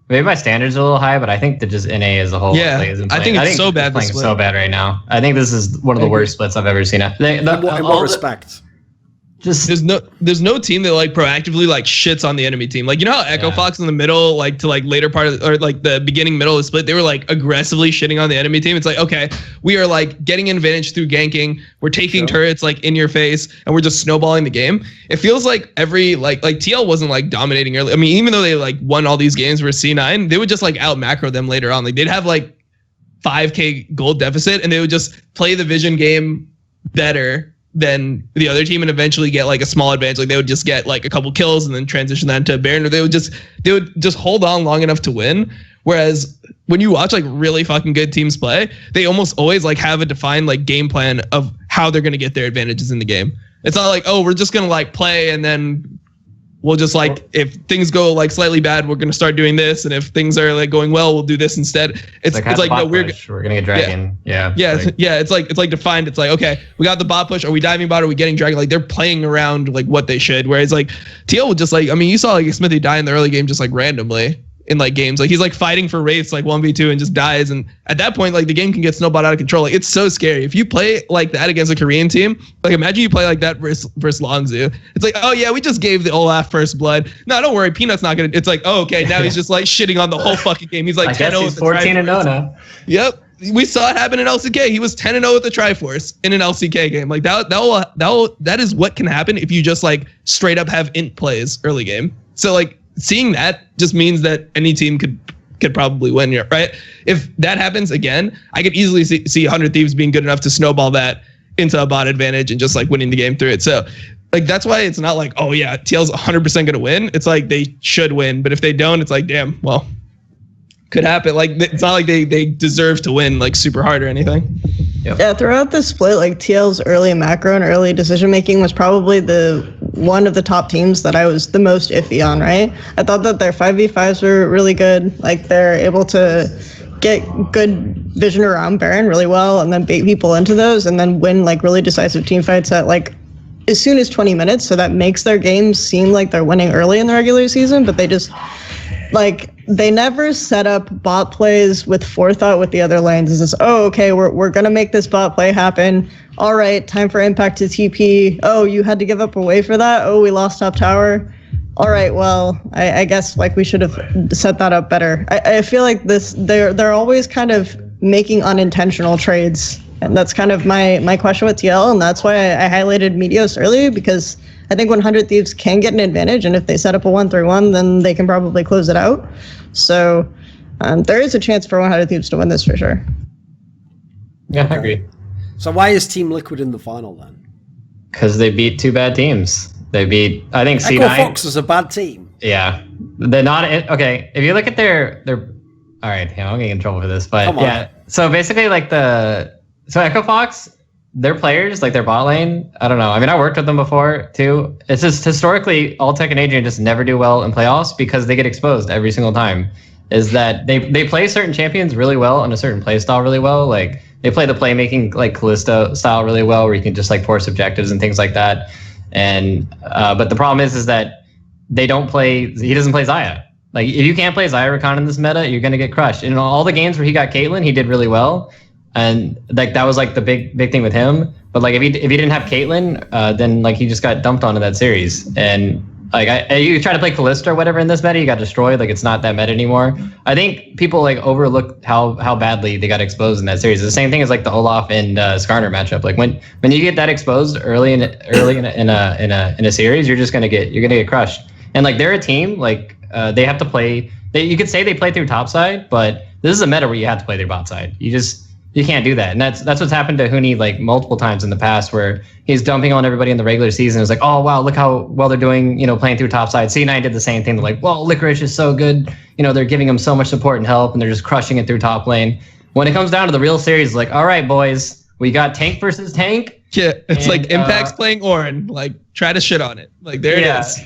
S4: maybe my standards are a little high, but I think that just NA as a whole.
S3: Yeah, I think it's so bad.
S4: Playing so bad right now. I think this is one of the worst splits I've ever seen.
S1: In what respect?
S3: Just there's no team that like proactively like shits on the enemy team. Like, you know how Echo Fox in the middle, like to like later part of, or like the beginning middle of the split, they were like aggressively shitting on the enemy team. It's like, okay, we are like getting advantage through ganking. We're taking turrets like in your face, and we're just snowballing the game. It feels like every like TL wasn't like dominating early. I mean, even though they like won all these games for C9, they would just like out macro them later on. Like they'd have like 5k gold deficit, and they would just play the vision game better than the other team and eventually get like a small advantage. Like they would just get like a couple kills and then transition that into a Baron, or they would just hold on long enough to win. Whereas when you watch like really fucking good teams play, they almost always like have a defined like game plan of how they're going to get their advantages in the game. It's not like, oh, we're just going to like play and then we'll just like, if things go like slightly bad, we're going to start doing this. And if things are like going well, we'll do this instead. It's like no, we're going to
S4: get dragon. Yeah.
S3: It's like defined. It's like, okay, we got the bot push. Are we diving bot? Are we getting dragon? Like they're playing around like what they should. Whereas like TL would just like, I mean, you saw like Xmithie die in the early game just like randomly in like games. Like he's like fighting for wraiths like 1v2 and just dies. And at that point, like the game can get snowballed out of control. Like it's so scary. If you play like that against a Korean team, like imagine you play like that versus Longzhu. It's like, oh yeah, we just gave the Olaf first blood. No, don't worry, Peanut's not gonna. It's like, oh okay, now he's just like shitting on the whole fucking game. He's like 10-0 with the
S4: 14-0 now.
S3: Yep. We saw it happen in LCK. He was 10-0 with the Triforce in an LCK game. Like that is what can happen if you just like straight up have int plays early game. So like seeing that just means that any team could probably win here, right? If that happens again, I could easily see 100 Thieves being good enough to snowball that into a bot advantage and just like winning the game through it. So like that's why it's not like, oh yeah, TL's 100% gonna win. It's like they should win, but if they don't, it's like, damn, well, could happen. Like, it's not like they deserve to win like super hard or anything.
S4: Yep.
S2: Yeah, throughout the split, like TL's early macro and early decision making was probably one of the top teams that I was the most iffy on, right? I thought that their 5v5s were really good. Like, they're able to get good vision around Baron really well and then bait people into those and then win like really decisive team fights at like as soon as 20 minutes. So that makes their games seem like they're winning early in the regular season, but they just like they never set up bot plays with forethought with the other lanes. It's just, oh, okay, we're gonna make this bot play happen. All right, time for impact to TP. Oh, you had to give up away for that? Oh, we lost top tower. All right, well, I guess like we should have set that up better. I feel like they're always kind of making unintentional trades, and that's kind of my question with TL, and that's why I highlighted Meteos earlier, because I think 100 Thieves can get an advantage, and if they set up a 1-3-1, then they can probably close it out. So there is a chance for 100 Thieves to win this for sure.
S4: Yeah, I agree.
S1: So why is Team Liquid in the final then?
S4: Because they beat two bad teams. They beat, I think, C9.
S1: Echo Fox is a bad team.
S4: Yeah. They're not, okay, if you look at their all right, yeah, I'm getting in trouble for this, but yeah. So basically, like so Echo Fox, their players, like their bot lane, I don't know. I mean, I worked with them before too. It's just historically, Alltech and Adrian just never do well in playoffs because they get exposed every single time. Is that they play certain champions really well and a certain play style really well. Like they play the playmaking like Kalista style really well, where you can just like force objectives and things like that. And but the problem is that they don't play. He doesn't play Xayah. Like if you can't play Xayah Rakan in this meta, you're gonna get crushed. In all the games where he got Caitlyn, he did really well, and like that was like the big thing with him. But like if he didn't have Caitlyn, then like he just got dumped on in that series. And like you try to play Kalista or whatever in this meta, you got destroyed. Like it's not that meta anymore. I think people like overlook how badly they got exposed in that series. It's the same thing as like the Olaf and Skarner matchup. Like when you get that exposed early in a series, you're gonna get crushed. And like they're a team, like they have to play. You could say they play through top side, but this is a meta where you have to play through bot side. You can't do that. And that's what's happened to Huni like multiple times in the past, where he's dumping on everybody in the regular season. It's like, oh wow, look how well they're doing, playing through top side. C9 did the same thing. They're like, well, Licorice is so good. They're giving him so much support and help, and they're just crushing it through top lane. When it comes down to the real series, it's like, all right, boys, we got tank versus tank.
S3: Yeah, it's like Impact's playing Orin. Like, try to shit on it. Like, there it is.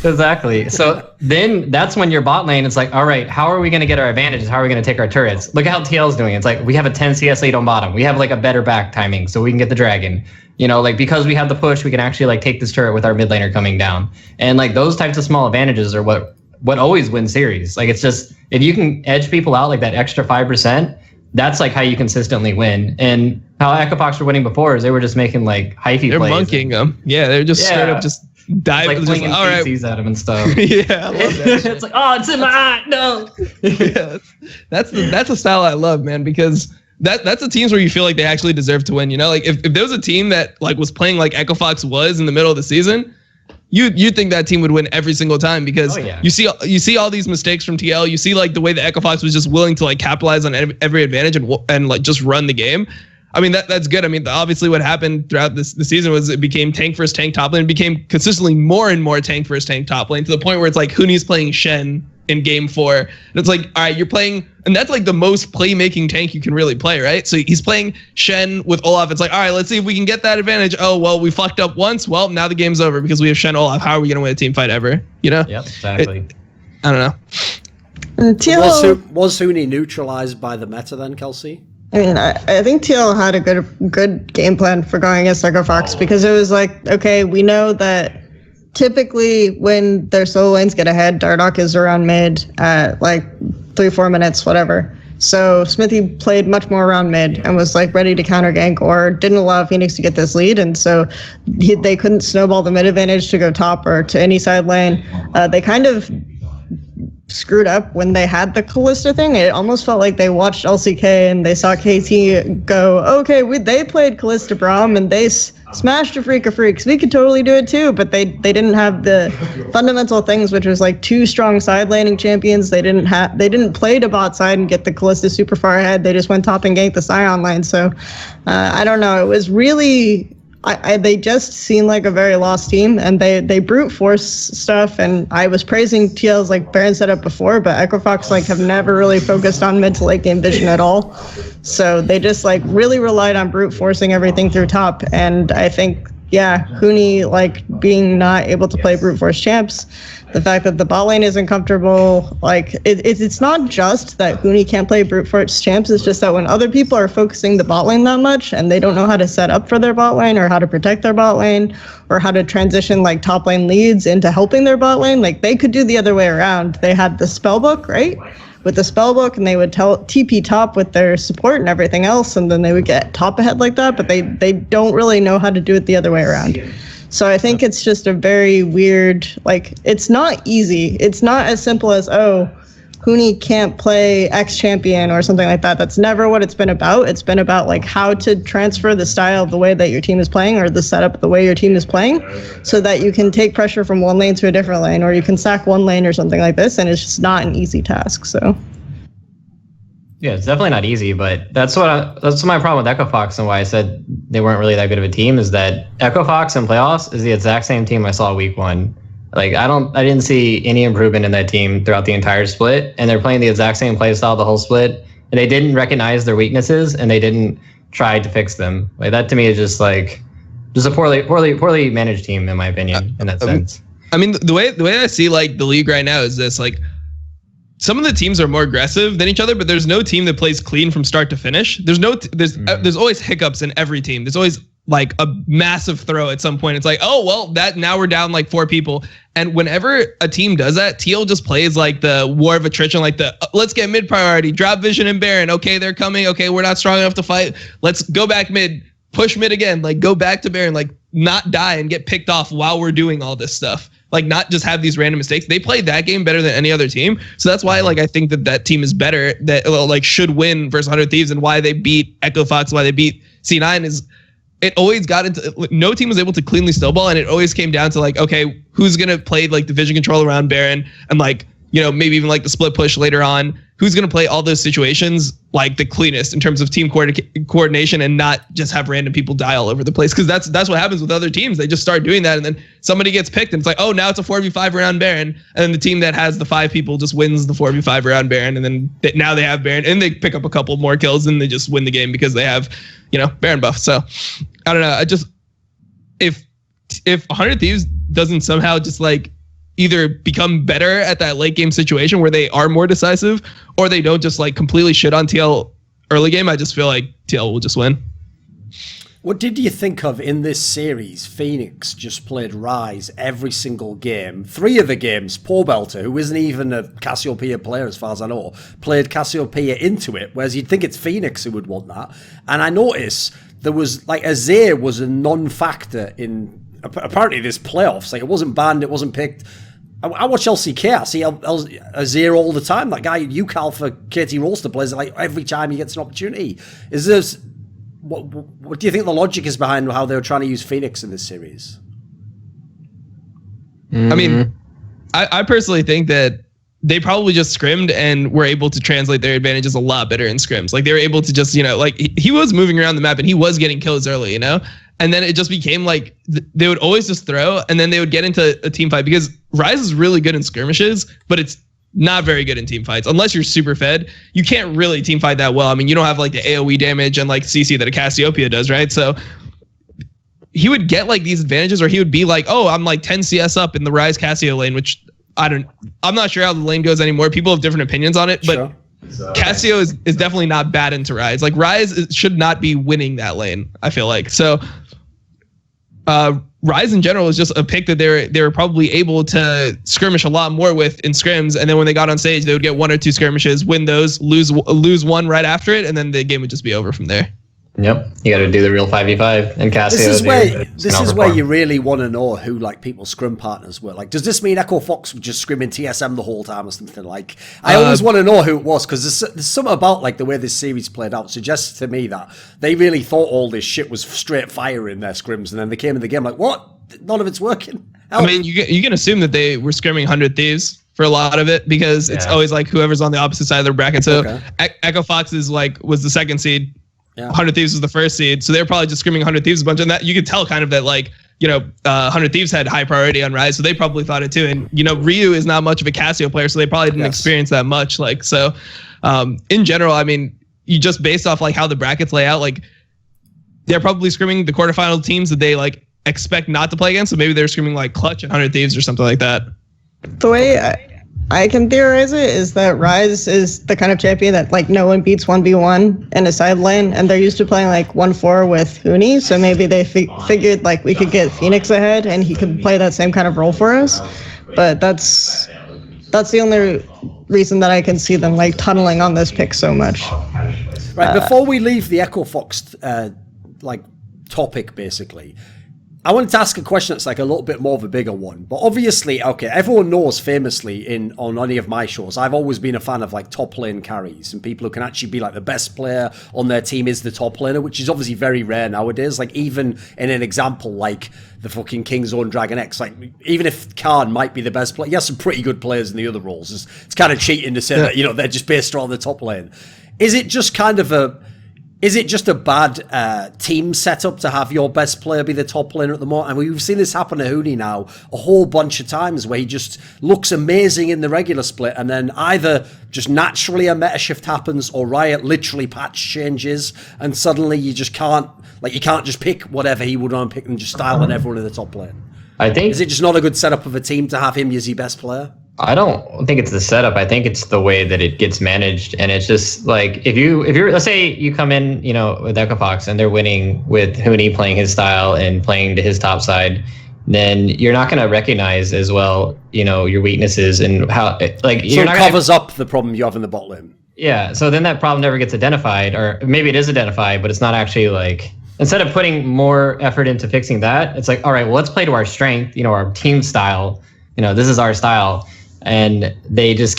S4: Exactly. So then that's when your bot lane is like, all right, how are we going to get our advantages? How are we going to take our turrets? Look at how TL's doing. It's like we have a 10 CS lead on bottom. We have like a better back timing, so we can get the dragon. Like because we have the push, we can actually like take this turret with our mid laner coming down. And like those types of small advantages are what always wins series. Like it's just if you can edge people out like that extra 5%. That's like how you consistently win. And how Echo Fox were winning before is they were just making like hyphy plays.
S3: They're monkeying them. Yeah, they're just straight up just diving.
S4: Like flinging CCs at him and stuff.
S3: Yeah, I love that shit.
S4: It's like, oh, it's in my eye. No.
S3: Yeah, that's a style I love, man, because that's the teams where you feel like they actually deserve to win. Like if there was a team that like was playing like Echo Fox was in the middle of the season, you think that team would win every single time because you see all these mistakes from TL. You see like the way the Echo Fox was just willing to like capitalize on every advantage and like just run the game. I mean that's good. I mean obviously what happened throughout the season was it became tank first tank top lane. It became consistently more and more tank first tank top lane to the point where it's like Huni's playing Shen in game 4. And it's like, all right, you're playing, and that's like the most playmaking tank you can really play, right? So he's playing Shen with Olaf. It's like, all right, let's see if we can get that advantage. Oh, well, we fucked up once. Well, now the game's over because we have Shen Olaf. How are we going to win a team fight ever?
S4: Yep, exactly.
S3: I don't know.
S1: Was Huni neutralized by the meta then, Kelsey?
S2: I mean, I think TL had a good game plan for going against Echo Fox because it was like, okay, we know that typically when their solo lanes get ahead, Dardoch is around mid at like 3-4 minutes, whatever. So Xmithie played much more around mid and was like ready to counter gank or didn't allow Phoenix to get this lead. And so they couldn't snowball the mid advantage to go top or to any side lane. They kind of screwed up when they had the Kalista thing. It almost felt like they watched LCK and they saw KT go, okay, they played Kalista Braum and they smashed a Freak of Freaks. We could totally do it too, but they didn't have the fundamental things, which was like 2 strong side laning champions. They didn't play to bot side and get the Kalista super far ahead. They just went top and ganked the Sion lane. So I don't know. It was really they just seem like a very lost team, and they brute force stuff. And I was praising TL's like Baron set up before, but Echofox like have never really focused on mid to late game vision at all. So they just like really relied on brute forcing everything through top. And I think, yeah, Huni like being not able to play brute force champs, the fact that the bot lane isn't comfortable, like it's not just that Huni can't play brute force champs, it's just that when other people are focusing the bot lane that much and they don't know how to set up for their bot lane or how to protect their bot lane or how to transition like top lane leads into helping their bot lane, like they could do the other way around. They had the spellbook, right? With the spellbook, and they would tell TP top with their support and everything else, and then they would get top ahead like that, but they don't really know how to do it the other way around. So I think it's just a very weird, like, it's not easy. It's not as simple as, oh, Huni can't play X champion or something like that. That's never what it's been about. It's been about like how to transfer the style of the way that your team is playing or the setup of the way your team is playing so that you can take pressure from one lane to a different lane, or you can sack one lane or something like this. And it's just not an easy task. So.
S4: Yeah, it's definitely not easy, but that's my problem with Echofox and why I said they weren't really that good of a team is that Echofox in playoffs is the exact same team I saw week 1. Like I didn't see any improvement in that team throughout the entire split, and they're playing the exact same play style the whole split, and they didn't recognize their weaknesses and they didn't try to fix them. Like that to me is just a poorly managed team in my opinion in that sense.
S3: I mean, the way I see like the league right now is this: like some of the teams are more aggressive than each other, but there's no team that plays clean from start to finish. There's always hiccups in every team. There's always like a massive throw at some point. It's like, oh, well, that now we're down like 4 people. And whenever a team does that, TL just plays like the war of attrition, like the let's get mid priority, drop Vision and Baron. Okay, they're coming. Okay, we're not strong enough to fight. Let's go back mid, push mid again, like go back to Baron, like not die and get picked off while we're doing all this stuff. Like not just have these random mistakes. They played that game better than any other team. So that's why like I think that team is better, that like should win versus 100 Thieves, and why they beat Echofox, why they beat C9 is it always got into, no team was able to cleanly snowball, and it always came down to like, okay, who's going to play like the vision control around Baron, and like, you know, maybe even like the split push later on, who's going to play all those situations like the cleanest in terms of team coordination and not just have random people die all over the place. Because that's what happens with other teams. They just start doing that, and then somebody gets picked, and it's like, oh, now it's a 4v5 around Baron, and then the team that has the 5 people just wins the 4v5 around Baron, and then now they have Baron, and they pick up a couple more kills, and they just win the game because they have, you know, Baron buff. So I don't know. I just, if 100 Thieves doesn't somehow just like either become better at that late game situation where they are more decisive, or they don't just like completely shit on TL early game, I just feel like TL will just win.
S1: What did you think of in this series? Phoenix just played Rise every single game. 3 of the games, Poor Belter, who isn't even a Cassiopeia player as far as I know, played Cassiopeia into it, whereas you'd think it's Phoenix who would want that. And I noticed there was like Azir was a non-factor in apparently this playoffs. Like it wasn't banned, it wasn't picked. I watch LCK, I see Azir all the time. That guy UCal for KT Rolster plays it like every time he gets an opportunity. Is this what do you think the logic is behind how they were trying to use Phoenix in this series?
S3: I mean, I personally think that they probably just scrimmed and were able to translate their advantages a lot better in scrims. Like they were able to just, you know, like he was moving around the map and he was getting kills early, you know? And then it just became like they would always just throw, and then they would get into a team fight, because Rise is really good in skirmishes, but it's not very good in team fights. Unless you're super fed, you can't really team fight that well. I mean, you don't have like the AoE damage and like CC that a Cassiopeia does, right? So he would get like these advantages, or he would be like, oh, I'm like 10 CS up in the Rise Cassio lane, which I'm not sure how the lane goes anymore. People have different opinions on it, but sure. Cassio is definitely not bad into Rise. Like Rise should not be winning that lane, I feel like. So Rise in general is just a pick that they were probably able to skirmish a lot more with in scrims, and then when they got on stage, they would get 1 or 2 skirmishes, win those, lose 1 right after it, and then the game would just be over from there.
S4: Yep, you got to do the real 5v5 and Cassio.
S1: This is where you really want to know who like people's scrim partners were. Like, does this mean Echo Fox was just scrimming TSM the whole time or something? Like, I always want to know who it was, because there's something about like the way this series played out suggests to me that they really thought all this shit was straight fire in their scrims, and then they came in the game like, what? None of it's working. Help.
S3: I mean, you can assume that they were scrimming 100 Thieves for a lot of it, because it's always like whoever's on the opposite side of the bracket. So Echo Fox is like was the 2nd seed. 100 Thieves was the first seed, so they're probably just screaming 100 Thieves a bunch, and that you could tell kind of that 100 Thieves had high priority on Rise, so they probably thought it too. And Ryu is not much of a Casio player, so they probably didn't experience that much. In general, I mean, you just based off how the brackets lay out, they're probably screaming the quarterfinal teams that they expect not to play against. So maybe they're screaming Clutch and 100 Thieves or something like that.
S2: The way I can theorize it is that Rise is the kind of champion that no one beats 1v1 in a side lane, and they're used to playing 1-4 with Huni, so maybe they figured we could get Phoenix ahead and he could play that same kind of role for us. But that's the only reason that I can see them tunneling on this pick so much.
S1: Right, before we leave the Echo Fox topic, basically, I wanted to ask a question that's a little bit more of a bigger one. But obviously, okay, everyone knows famously on any of my shows, I've always been a fan of top lane carries and people who can actually be the best player on their team is the top laner, which is obviously very rare nowadays. Even in an example the fucking Kingzone Dragon X, even if Khan might be the best player, he has some pretty good players in the other roles. It's kind of cheating to say that, they're just based around the top lane. Is it just a bad team setup to have your best player be the top laner at the moment? And we've seen this happen to Huni now a whole bunch of times where he just looks amazing in the regular split and then either just naturally a meta shift happens or Riot literally patch changes and suddenly you just can't, you can't just pick whatever he would want to pick and just style on everyone in the top lane.
S4: Is
S1: it just not a good setup of a team to have him as your best player?
S4: I don't think it's the setup. I think it's the way that it gets managed. And it's just if you're, let's say you come in, with Echo Fox and they're winning with Huni playing his style and playing to his top side, then you're not going to recognize as well, your weaknesses and how, so
S1: it covers up the problem you have in the bot lane.
S4: Yeah. So then that problem never gets identified, or maybe it is identified, but it's not actually instead of putting more effort into fixing that, it's all right, well, let's play to our strength, our team style, this is our style. And they just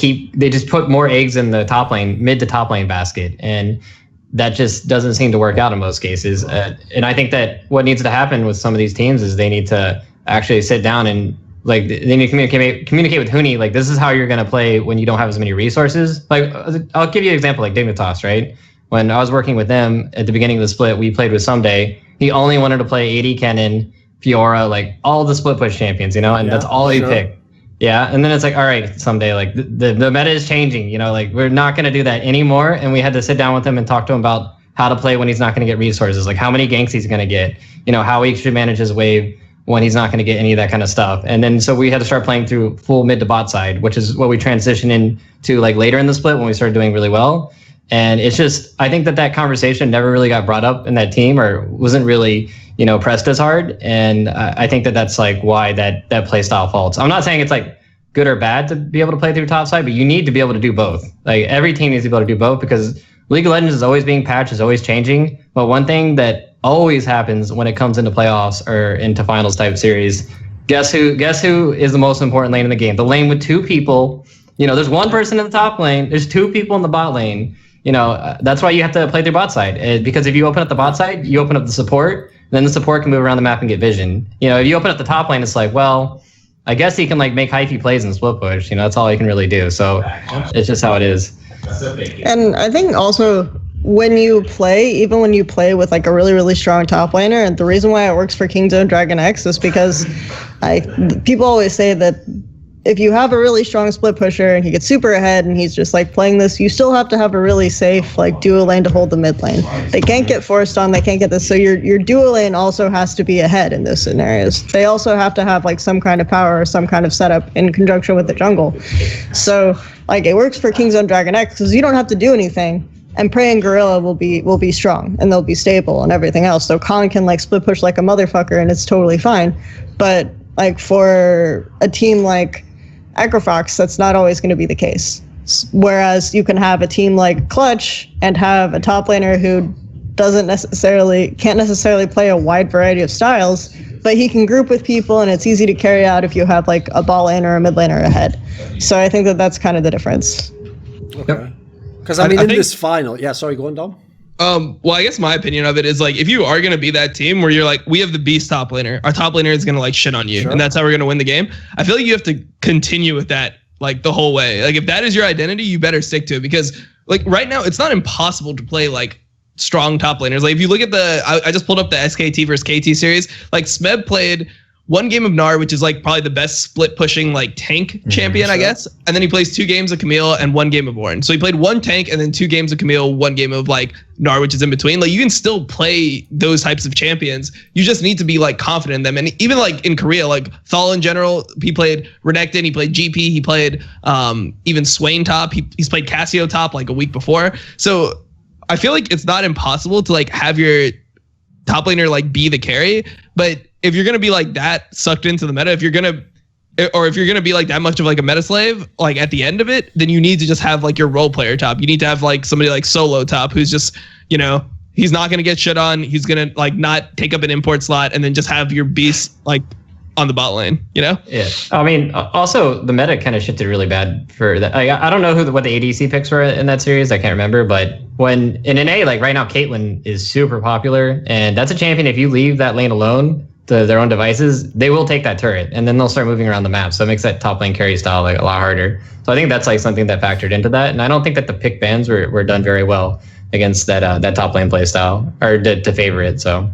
S4: put more eggs in the top lane, mid to top lane basket. And that just doesn't seem to work out in most cases. And I think that what needs to happen with some of these teams is they need to actually sit down and they need to communicate with Huni. This is how you're going to play when you don't have as many resources. I'll give you an example, Dignitas, right? When I was working with them at the beginning of the split, we played with Someday. He only wanted to play AD Kennen, Fiora, all the split push champions, and that's all he picked. Yeah, and then it's all right, someday, the meta is changing, we're not going to do that anymore. And we had to sit down with him and talk to him about how to play when he's not going to get resources, how many ganks he's going to get, how he should manage his wave when he's not going to get any of that kind of stuff. And then so we had to start playing through full mid to bot side, which is what we transitioned into later in the split when we started doing really well. And it's just, I think that conversation never really got brought up in that team or wasn't really, pressed as hard. And I think that's why that play style faults. I'm not saying it's good or bad to be able to play through top side, but you need to be able to do both. Every team needs to be able to do both because League of Legends is always being patched, is always changing. But one thing that always happens when it comes into playoffs or into finals type series, guess who is the most important lane in the game? The lane with two people. There's one person in the top lane, there's two people in the bot lane. That's why you have to play through bot side. Because if you open up the bot side, you open up the support, then the support can move around the map and get vision. If you open up the top lane, it's well, I guess he can make hyphy plays and split push. That's all he can really do. So it's just how it is.
S2: And I think also when you play with a really, really strong top laner, and the reason why it works for Kingzone Dragon X is because people always say that if you have a really strong split pusher and he gets super ahead and he's just playing this, you still have to have a really safe duo lane to hold the mid lane. They can't get forced on, they can't get this. So your duo lane also has to be ahead in those scenarios. They also have to have some kind of power or some kind of setup in conjunction with the jungle. So it works for Kingzone Dragon X because you don't have to do anything. And Prey and Gorilla will be strong and they'll be stable and everything else. So Khan can split push like a motherfucker and it's totally fine. But for a team like Acrofox, that's not always going to be the case. Whereas you can have a team like Clutch and have a top laner who can't necessarily play a wide variety of styles, but he can group with people and it's easy to carry out if you have a ball laner or a mid laner ahead. So I think that's kind of the difference.
S1: Okay. Because I think this final, sorry, go on, Dom.
S3: Well, I guess my opinion of it is if you are going to be that team where you're we have the beast top laner, our top laner is going to shit on you, sure, and that's how we're going to win the game. I feel you have to continue with that the whole way. If that is your identity, you better stick to it because right now it's not impossible to play strong top laners. Like if you look at I just pulled up the SKT versus KT series. Like Smeb played one game of Gnar, which is like probably the best split pushing like tank champion, I guess. And then he plays 2 games of Camille and 1 game of Ornn. So he played 1 tank and then 2 games of Camille, 1 game of like Gnar, which is in between. Like you can still play those types of champions. You just need to be like confident in them. And even like in Korea, like Thal in general, he played Renekton, he played GP, he played even Swain top. He's played Cassio top like a week before. So I feel like it's not impossible to like have your top laner like be the carry, but if you're gonna be like that sucked into the meta, if you're gonna be like that much of like a meta slave, like at the end of it, then you need to just have like your role player top. You need to have like somebody like Solo top who's just, you know, he's not gonna get shit on. He's gonna like not take up an import slot, and then just have your beast like on the bot lane, you know?
S4: Yeah. I mean, also the meta kind of shifted really bad for that. I don't know what the ADC picks were in that series. I can't remember, but when in NA, like right now, Caitlyn is super popular, and that's a champion. If you leave that lane alone to their own devices, they will take that turret, and then they'll start moving around the map. So it makes that top lane carry style like a lot harder. So I think that's like something that factored into that. And I don't think that the pick bans were done very well against that top lane play style, or to favor it. So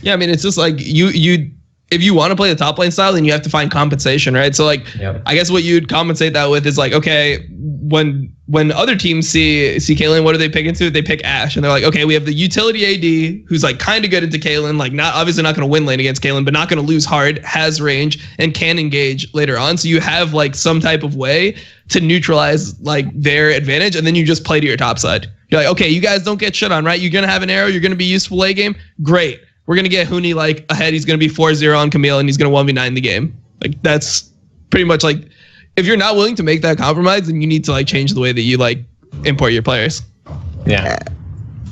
S3: yeah, I mean, it's just like you if you want to play the top lane style, then you have to find compensation, right? So like, I guess what you'd compensate that with is like, okay, when other teams see Caitlyn, what do they pick into? They pick Ashe, and they're like, okay, we have the utility AD who's like kind of good into Caitlyn, like obviously not going to win lane against Caitlyn, but not going to lose hard, has range, and can engage later on. So you have like some type of way to neutralize like their advantage, and then you just play to your top side. You're like, okay, you guys don't get shit on, right? You're going to have an arrow, you're going to be useful late game, great. We're going to get Huni like ahead. He's going to be 4-0 on Camille, and he's going to 1v9 the game. Like that's pretty much like, if you're not willing to make that compromise, then you need to like change the way that you like import your players.
S4: Yeah.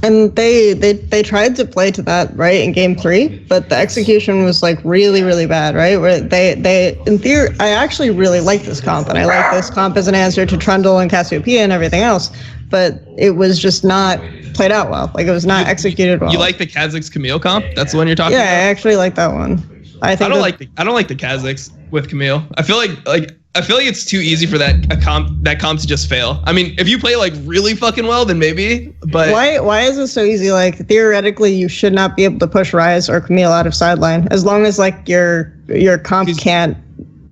S2: And they tried to play to that, right, in game 3, but the execution was like really, really bad, right? Where they in theory, I actually really like this comp, and I like this comp as an answer to Trundle and Cassiopeia and everything else, but it was just not played out well. Like it was not executed well.
S3: You like the Kha'Zix Camille comp? That's the one you're talking about?
S2: Yeah, I actually like that one. I don't
S3: like the Kha'Zix with Camille. I feel like it's too easy for that comp to just fail. I mean, if you play like really fucking well, then maybe. But
S2: why is it so easy? Like theoretically, you should not be able to push Ryze or Camille out of sideline as long as like your comp can't.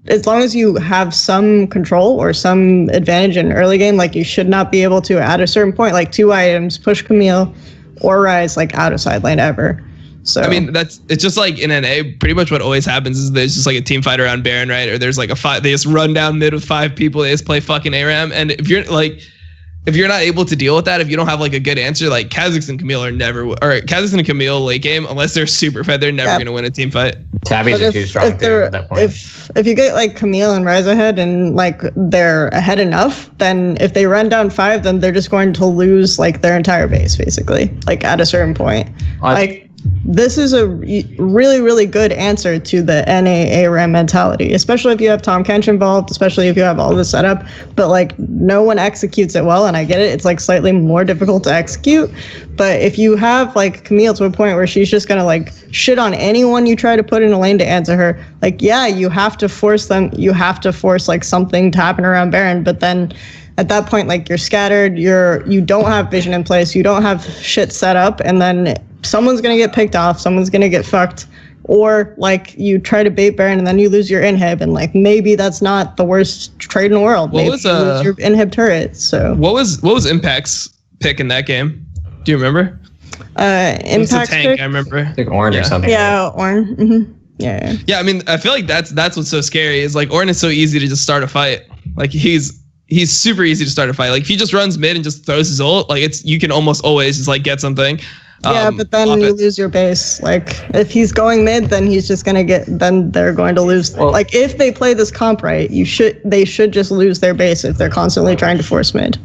S2: As long as you have some control or some advantage in early game, like you should not be able to at a certain point, like 2 items, push Camille or Ryze like out of sideline ever. So
S3: I mean, it's just like in NA, pretty much what always happens is there's just like a team fight around Baron, right? Or there's like they just run down mid with 5 people, they just play fucking ARAM. And if you're not able to deal with that, if you don't have like a good answer, like Kha'Zix and Camille Kha'Zix and Camille late game, unless they're super fed, they're never gonna win a team fight.
S4: Tabbies are too strong too at that point.
S2: If you get like Camille and Ryze ahead and like they're ahead enough, then if they run down 5, then they're just going to lose like their entire base basically, like at a certain point. This is a really, really good answer to the NA ARAM mentality, especially if you have Tahm Kench involved, especially if you have all this setup, but like no one executes it well, and I get it, it's like slightly more difficult to execute, but if you have like Camille to a point where she's just gonna like shit on anyone you try to put in a lane to answer her, like yeah, you have to force like something to happen around Baron, but then at that point, like you're scattered, you don't have vision in place, you don't have shit set up, and then someone's gonna get picked off, someone's gonna get fucked, or like you try to bait Baron and then you lose your inhib, and like maybe that's not the worst trade in the world. Maybe you lose your inhib turret. So what was
S3: Impact's pick in that game? Do you remember?
S2: Impact's
S3: tank,
S2: pick?
S3: I remember.
S4: I think Ornn or something.
S2: Yeah, Ornn. Mm-hmm. Yeah.
S3: Yeah, I mean, I feel like that's what's so scary is like Ornn is so easy to just start a fight. Like he's super easy to start a fight. Like if he just runs mid and just throws his ult, like you can almost always just like get something.
S2: Yeah, but then you lose your base. Like if he's going mid, then he's just gonna then they're going to lose. Well, like if they play this comp right, they should just lose their base if they're constantly trying to force mid.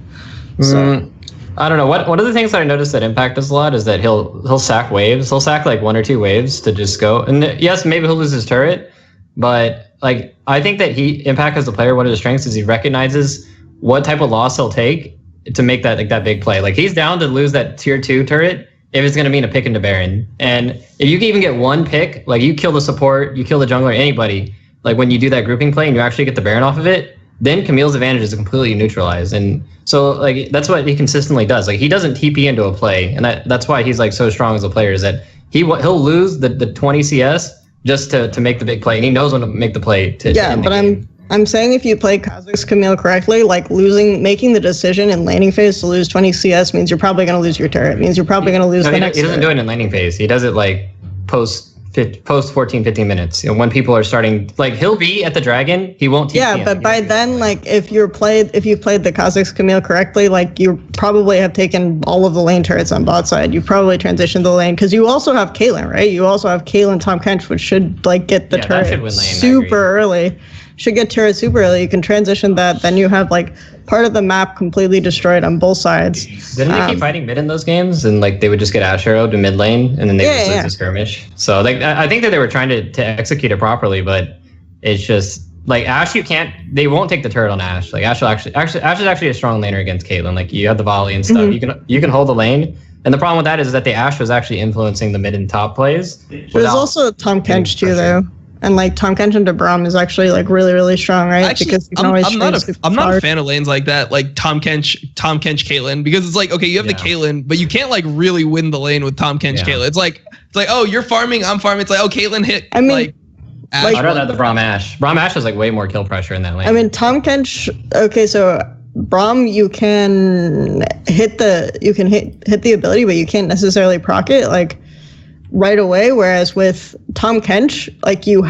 S2: So
S4: I don't know. One of the things that I noticed that Impact does a lot is that he'll sack waves. He'll sack like 1 or 2 waves to just go. And yes, maybe he'll lose his turret, but like I think that Impact as a player, one of his strengths is he recognizes what type of loss he'll take to make that big play. Like he's down to lose that tier 2 turret if it's going to mean a pick into Baron. And if you can even get 1 pick, like you kill the support, you kill the jungler, anybody, like when you do that grouping play and you actually get the Baron off of it, then Camille's advantage is completely neutralized. And so like that's what he consistently does. Like he doesn't TP into a play, and that's why he's like so strong as a player. Is that he'll lose the 20 CS just to make the big play, and he knows when to make the play. But
S2: I'm saying if you play Kha'Zix Camille correctly, like making the decision in laning phase to lose 20 CS means you're probably going to lose your turret. It means you're probably going to lose the next.
S4: He doesn't do it in laning phase. He does it like post 14, 15 minutes. You know, when people are starting, like he'll be at the dragon, he won't.
S2: Yeah, but by then, like if you played the Kha'Zix Camille correctly, like you probably have taken all of the lane turrets on bot side. You probably transitioned the lane because you also have Caitlyn, right? You also have Caitlyn Tahm Kench, which should like get the turret super early. Should get turret super early. You can transition that. Then you have like part of the map completely destroyed on both sides.
S4: Didn't they keep fighting mid in those games? And like they would just get Ash arrowed to mid lane, and then they would just lose the skirmish. So like I think that they were trying to execute it properly, but it's just like Ash. They won't take the turret on Ash. Like Ash is actually a strong laner against Caitlyn. Like you have the volley and stuff. You can hold the lane. And the problem with that is that the Ash was actually influencing the mid and top plays.
S2: There's also Tahm Kench too, though. And like Tahm Kench into Braum is actually like really, really strong, right?
S3: Actually,
S2: because
S3: I'm not a fan of lanes like that, like Tahm Kench Caitlyn, because it's like, okay, you have the Caitlyn, but you can't like really win the lane with Tahm Kench Caitlyn. It's like, oh, you're farming, I'm farming. It's like, oh, Caitlyn hit. I mean, like Ash.
S4: I'd rather have the Braum Ash. Braum Ash has like way more kill pressure in that lane.
S2: I mean, Tahm Kench. Okay, so Braum, you can hit the ability, but you can't necessarily proc it like right away. Whereas with Tahm Kench, like you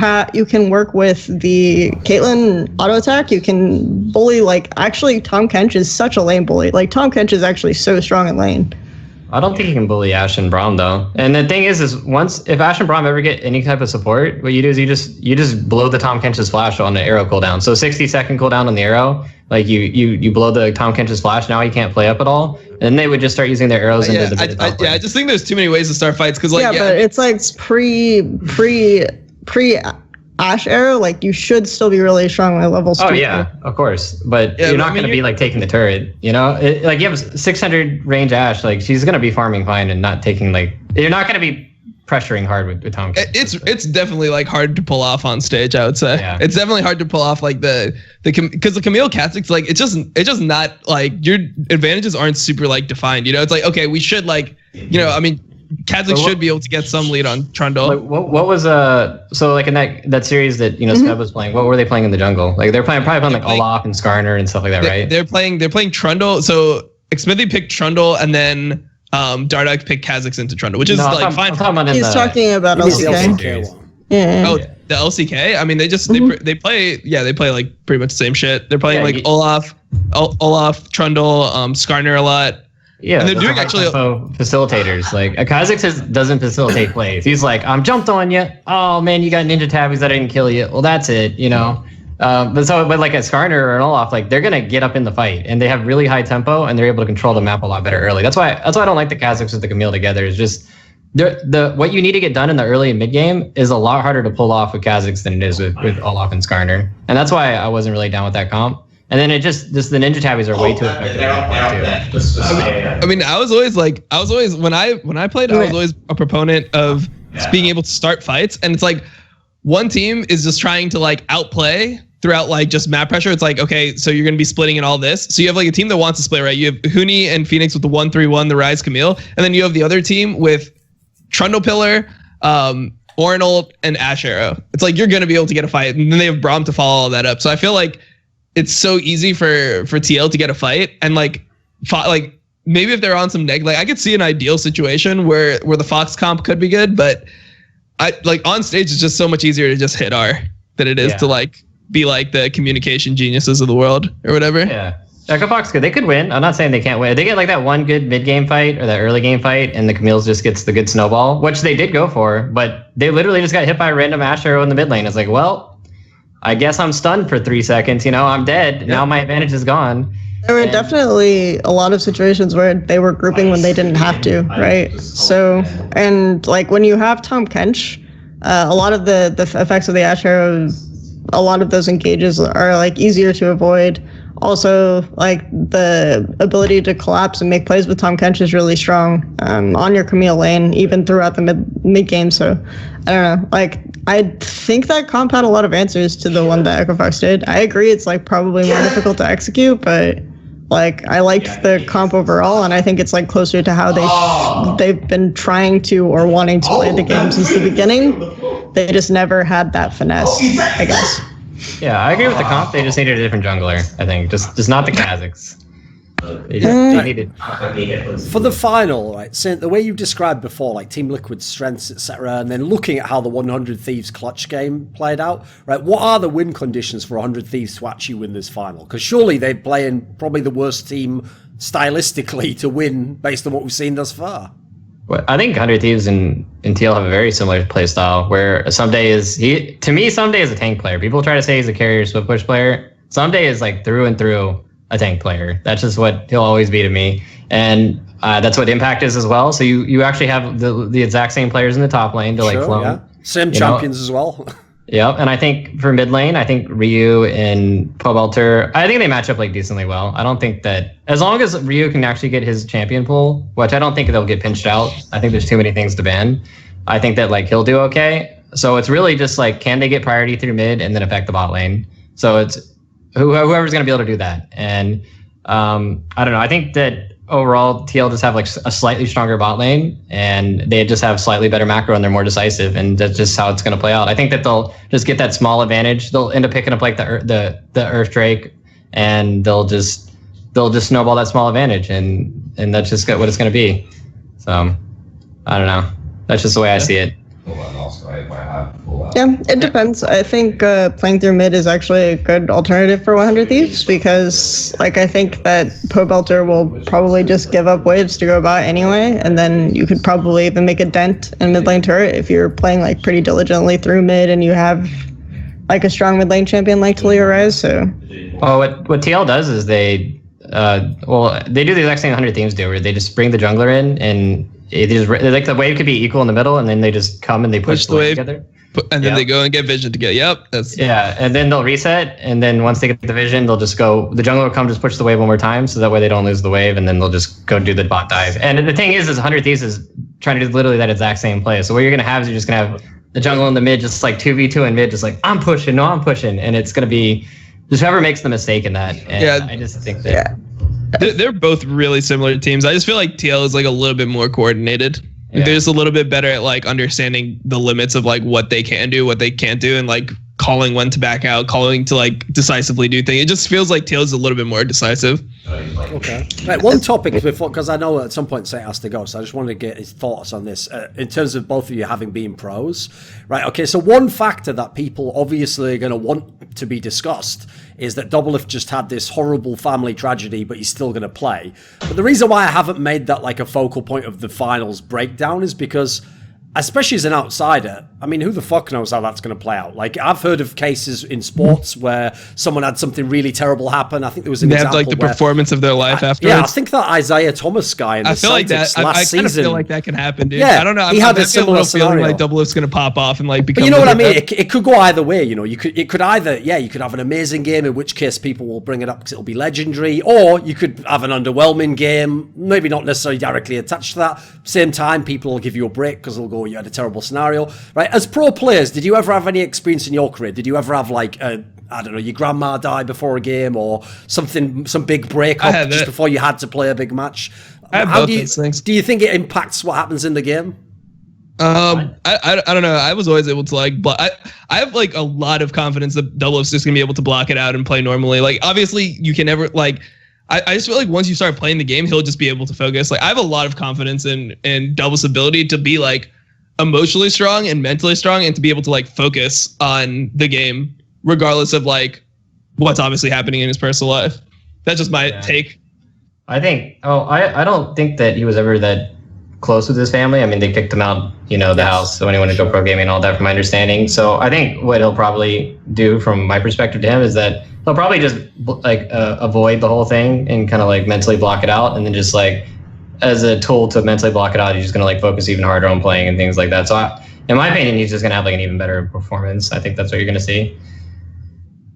S2: can work with the Caitlyn auto attack. You can bully. Like actually, Tahm Kench is such a lane bully. Like Tahm Kench is actually so strong in lane.
S4: I don't think you can bully Ash and Braum though. And the thing is if Ash and Braum ever get any type of support, what you do is you just blow the Tahm Kench's flash on the arrow cooldown. So 60-second cooldown on the arrow. Like you blow the Tahm Kench's flash. Now he can't play up at all. And then they would just start using their arrows into the
S3: I just think there's too many ways to start fights because
S2: but it's like pre Ash arrow. Like you should still be really strong at level.
S4: Oh yeah, of course. But you're not going to be like taking the turret. You know, like you have 600 range Ash. Like she's going to be farming fine and not taking like you're not going to be pressuring hard with Tahm Kench.
S3: It's definitely like hard to pull off on stage. I would say it's definitely hard to pull off like because the Camille Kha'Zix, like it's just not like your advantages aren't super like defined. You know, it's like okay, we should like I mean. Kha'Zix should be able to get some lead on Trundle.
S4: Like, what was so like in that series that Scrub was playing? What were they playing in the jungle? Like they're probably playing like Olaf and Skarner and stuff like that, right?
S3: They're playing Trundle. So Xmithie picked Trundle and then Dardak picked Kha'Zix into Trundle, which is fine.
S2: He's talking about LCK. Yeah.
S3: Oh, the LCK. I mean, they just they play like pretty much the same shit. They're playing like Olaf, Trundle, Skarner a lot.
S4: Yeah,
S3: and they're doing actually
S4: facilitators. Like Kha'Zix doesn't facilitate plays. He's like, I'm jumped on you. Oh man, you got ninja tabbies that I didn't kill you. Well, that's it, But like at Skarner or an Olaf, like they're gonna get up in the fight and they have really high tempo and they're able to control the map a lot better early. That's why I don't like the Kha'Zix with the Camille together. It's just what you need to get done in the early and mid game is a lot harder to pull off with Kha'Zix than it is with Olaf and Skarner. And that's why I wasn't really down with that comp. And then the ninja tabbies are way too effective.
S3: I mean, I was always when I played, I was always a proponent of being able to start fights, and it's like one team is just trying to like outplay throughout like just map pressure. It's like okay, so you're gonna be splitting in all this. So you have like a team that wants to split, right? You have Huni and Phoenix with the 1-3-1, the Rise Camille, and then you have the other team with Trundle Pillar, Ornal, and Ash Arrow. It's like you're gonna be able to get a fight, and then they have Braum to follow all that up. So I feel like it's so easy for TL to get a fight, and like maybe if they're on some like I could see an ideal situation where the Fox comp could be good, but I like on stage it's just so much easier to just hit R than it is to like be like the communication geniuses of the world or whatever.
S4: Yeah, Fox they could win. I'm not saying they can't win. They get like that one good mid game fight or that early game fight, and the Camille's just gets the good snowball, which they did go for, but they literally just got hit by a random Ash arrow in the mid lane. It's like, well, I guess I'm stunned for 3 seconds. I'm dead. Yep. Now my advantage is gone.
S2: There were definitely a lot of situations where they were grouping when they didn't have to, right? So, and like when you have Tahm Kench, a lot of the effects of the Ash arrows, a lot of those engages are like easier to avoid. Also, like the ability to collapse and make plays with Tahm Kench is really strong on your Camille lane, even throughout the mid game. So I don't know. Like I think that comp had a lot of answers to the one that Equifax did. I agree, it's like probably more difficult to execute, but like I liked the comp overall, and I think it's like closer to how they've been trying to or wanting to play the game since the beginning. They just never had that finesse, I guess.
S4: Yeah, I agree with the comp. They just needed a different jungler, I think. Just not the Kazakhs. They needed...
S1: For the final, right, so the way you described before, like Team Liquid's strengths, etc., and then looking at how the 100 Thieves clutch game played out, right, what are the win conditions for 100 Thieves to actually win this final? Because surely they're playing probably the worst team stylistically to win based on what we've seen thus far.
S4: Well, I think 100 Thieves and TL have a very similar play style where Someday is a tank player. People try to say he's a carrier swift push player. Someday is like through and through a tank player. That's just what he'll always be to me. And that's what Impact is as well. So you actually have the exact same players in the top lane to like flow.
S1: Yeah. Same champions as well.
S4: Yep, and I think for mid lane, I think Ryu and Pobelter, I think they match up like decently well. I don't think that, as long as Ryu can actually get his champion pool, which I don't think they'll get pinched out. I think there's too many things to ban. I think that like he'll do okay. So it's really just like, can they get priority through mid and then affect the bot lane? So it's whoever's going to be able to do that. And I don't know. I think that overall TL just have like a slightly stronger bot lane, and they just have slightly better macro and they're more decisive, and that's just how it's going to play out. I think that they'll just get that small advantage. They'll end up picking up like the Earth Drake, and they'll just snowball that small advantage, and that's just what it's going to be. So I don't know. That's just the way I see it.
S2: Yeah, it depends. I think playing through mid is actually a good alternative for 100 Thieves, because like I think that Pobelter will probably just give up waves to go bot anyway, and then you could probably even make a dent in mid lane turret if you're playing like pretty diligently through mid and you have like a strong mid lane champion like Talia Rise. So
S4: well, what TL does is they do the exact same 100 Thieves do, where they just bring the jungler in, and it is like the wave could be equal in the middle, and then they just come and they push the wave together.
S3: And then they go and get vision together. Yep.
S4: And then they'll reset, and then once they get the vision, they'll just go, the jungler will come just push the wave one more time, so that way they don't lose the wave, and then they'll just go do the bot dive. And the thing is 100 Thieves is trying to do literally that exact same play. So what you're going to have is you're just going to have the jungle in the mid, just like 2v2 in mid, just like, I'm pushing, and it's going to be just whoever makes the mistake in that. And I just think that...
S3: They're both really similar teams. I just feel like TL is like a little bit more coordinated.
S4: Yeah.
S3: They're just a little bit better at like understanding the limits of like what they can do, what they can't do, and like calling when to back out, calling to like decisively do things. It just feels like TL is a little bit more decisive.
S1: Okay. Right, one topic before, because I know at some point Saint has to go, so I just wanted to get his thoughts on this in terms of both of you having been pros. Right, okay, so one factor that people obviously are going to want to be discussed is that Doublelift just had this horrible family tragedy, but he's still going to play. But the reason why I haven't made that like a focal point of the finals breakdown is because, especially as an outsider, I mean, who the fuck knows how that's going to play out? Like, I've heard of cases in sports where someone had something really terrible happen. I think there was an example
S3: had like the performance of their life afterwards.
S1: Yeah, I think that Isaiah Thomas guy in the Celtics last season. I kind of
S3: feel like that can happen, dude.
S1: Yeah,
S3: I don't know.
S1: He had a similar scenario.
S3: Like Doublelift's going to pop off and like become.
S1: But you know what I mean? It could go either way. You know, you could either you could have an amazing game, in which case people will bring it up because it'll be legendary, or you could have an underwhelming game, maybe not necessarily directly attached to that. Same time, people will give you a break because they'll go, you had a terrible scenario, right? As pro players, did you ever have any experience in your career? Did you ever have like I don't know, your grandma die before a game, or some big breakup just before you had to play a big match?
S3: I have both those things.
S1: Do you think it impacts what happens in the game?
S3: I don't know. I was always able to like, but I have like a lot of confidence that Doublelift's just gonna be able to block it out and play normally. Like, obviously you can never like. I just feel like once you start playing the game, he'll just be able to focus. Like, I have a lot of confidence in Doublelift's ability to be like emotionally strong and mentally strong, and to be able to like focus on the game regardless of like what's obviously happening in his personal life. That's just my take. I
S4: think I don't think that he was ever that close with his family. I mean, they kicked him out, the house when he wanted to go pro gaming and all that, from my understanding. So I think what he'll probably do from my perspective to him is that he'll probably just like avoid the whole thing and kind of like mentally block it out, and then just like as a tool to mentally block it out, he's just going to like focus even harder on playing and things like that. So in my opinion, he's just going to have like an even better performance. I think that's what you're going to see.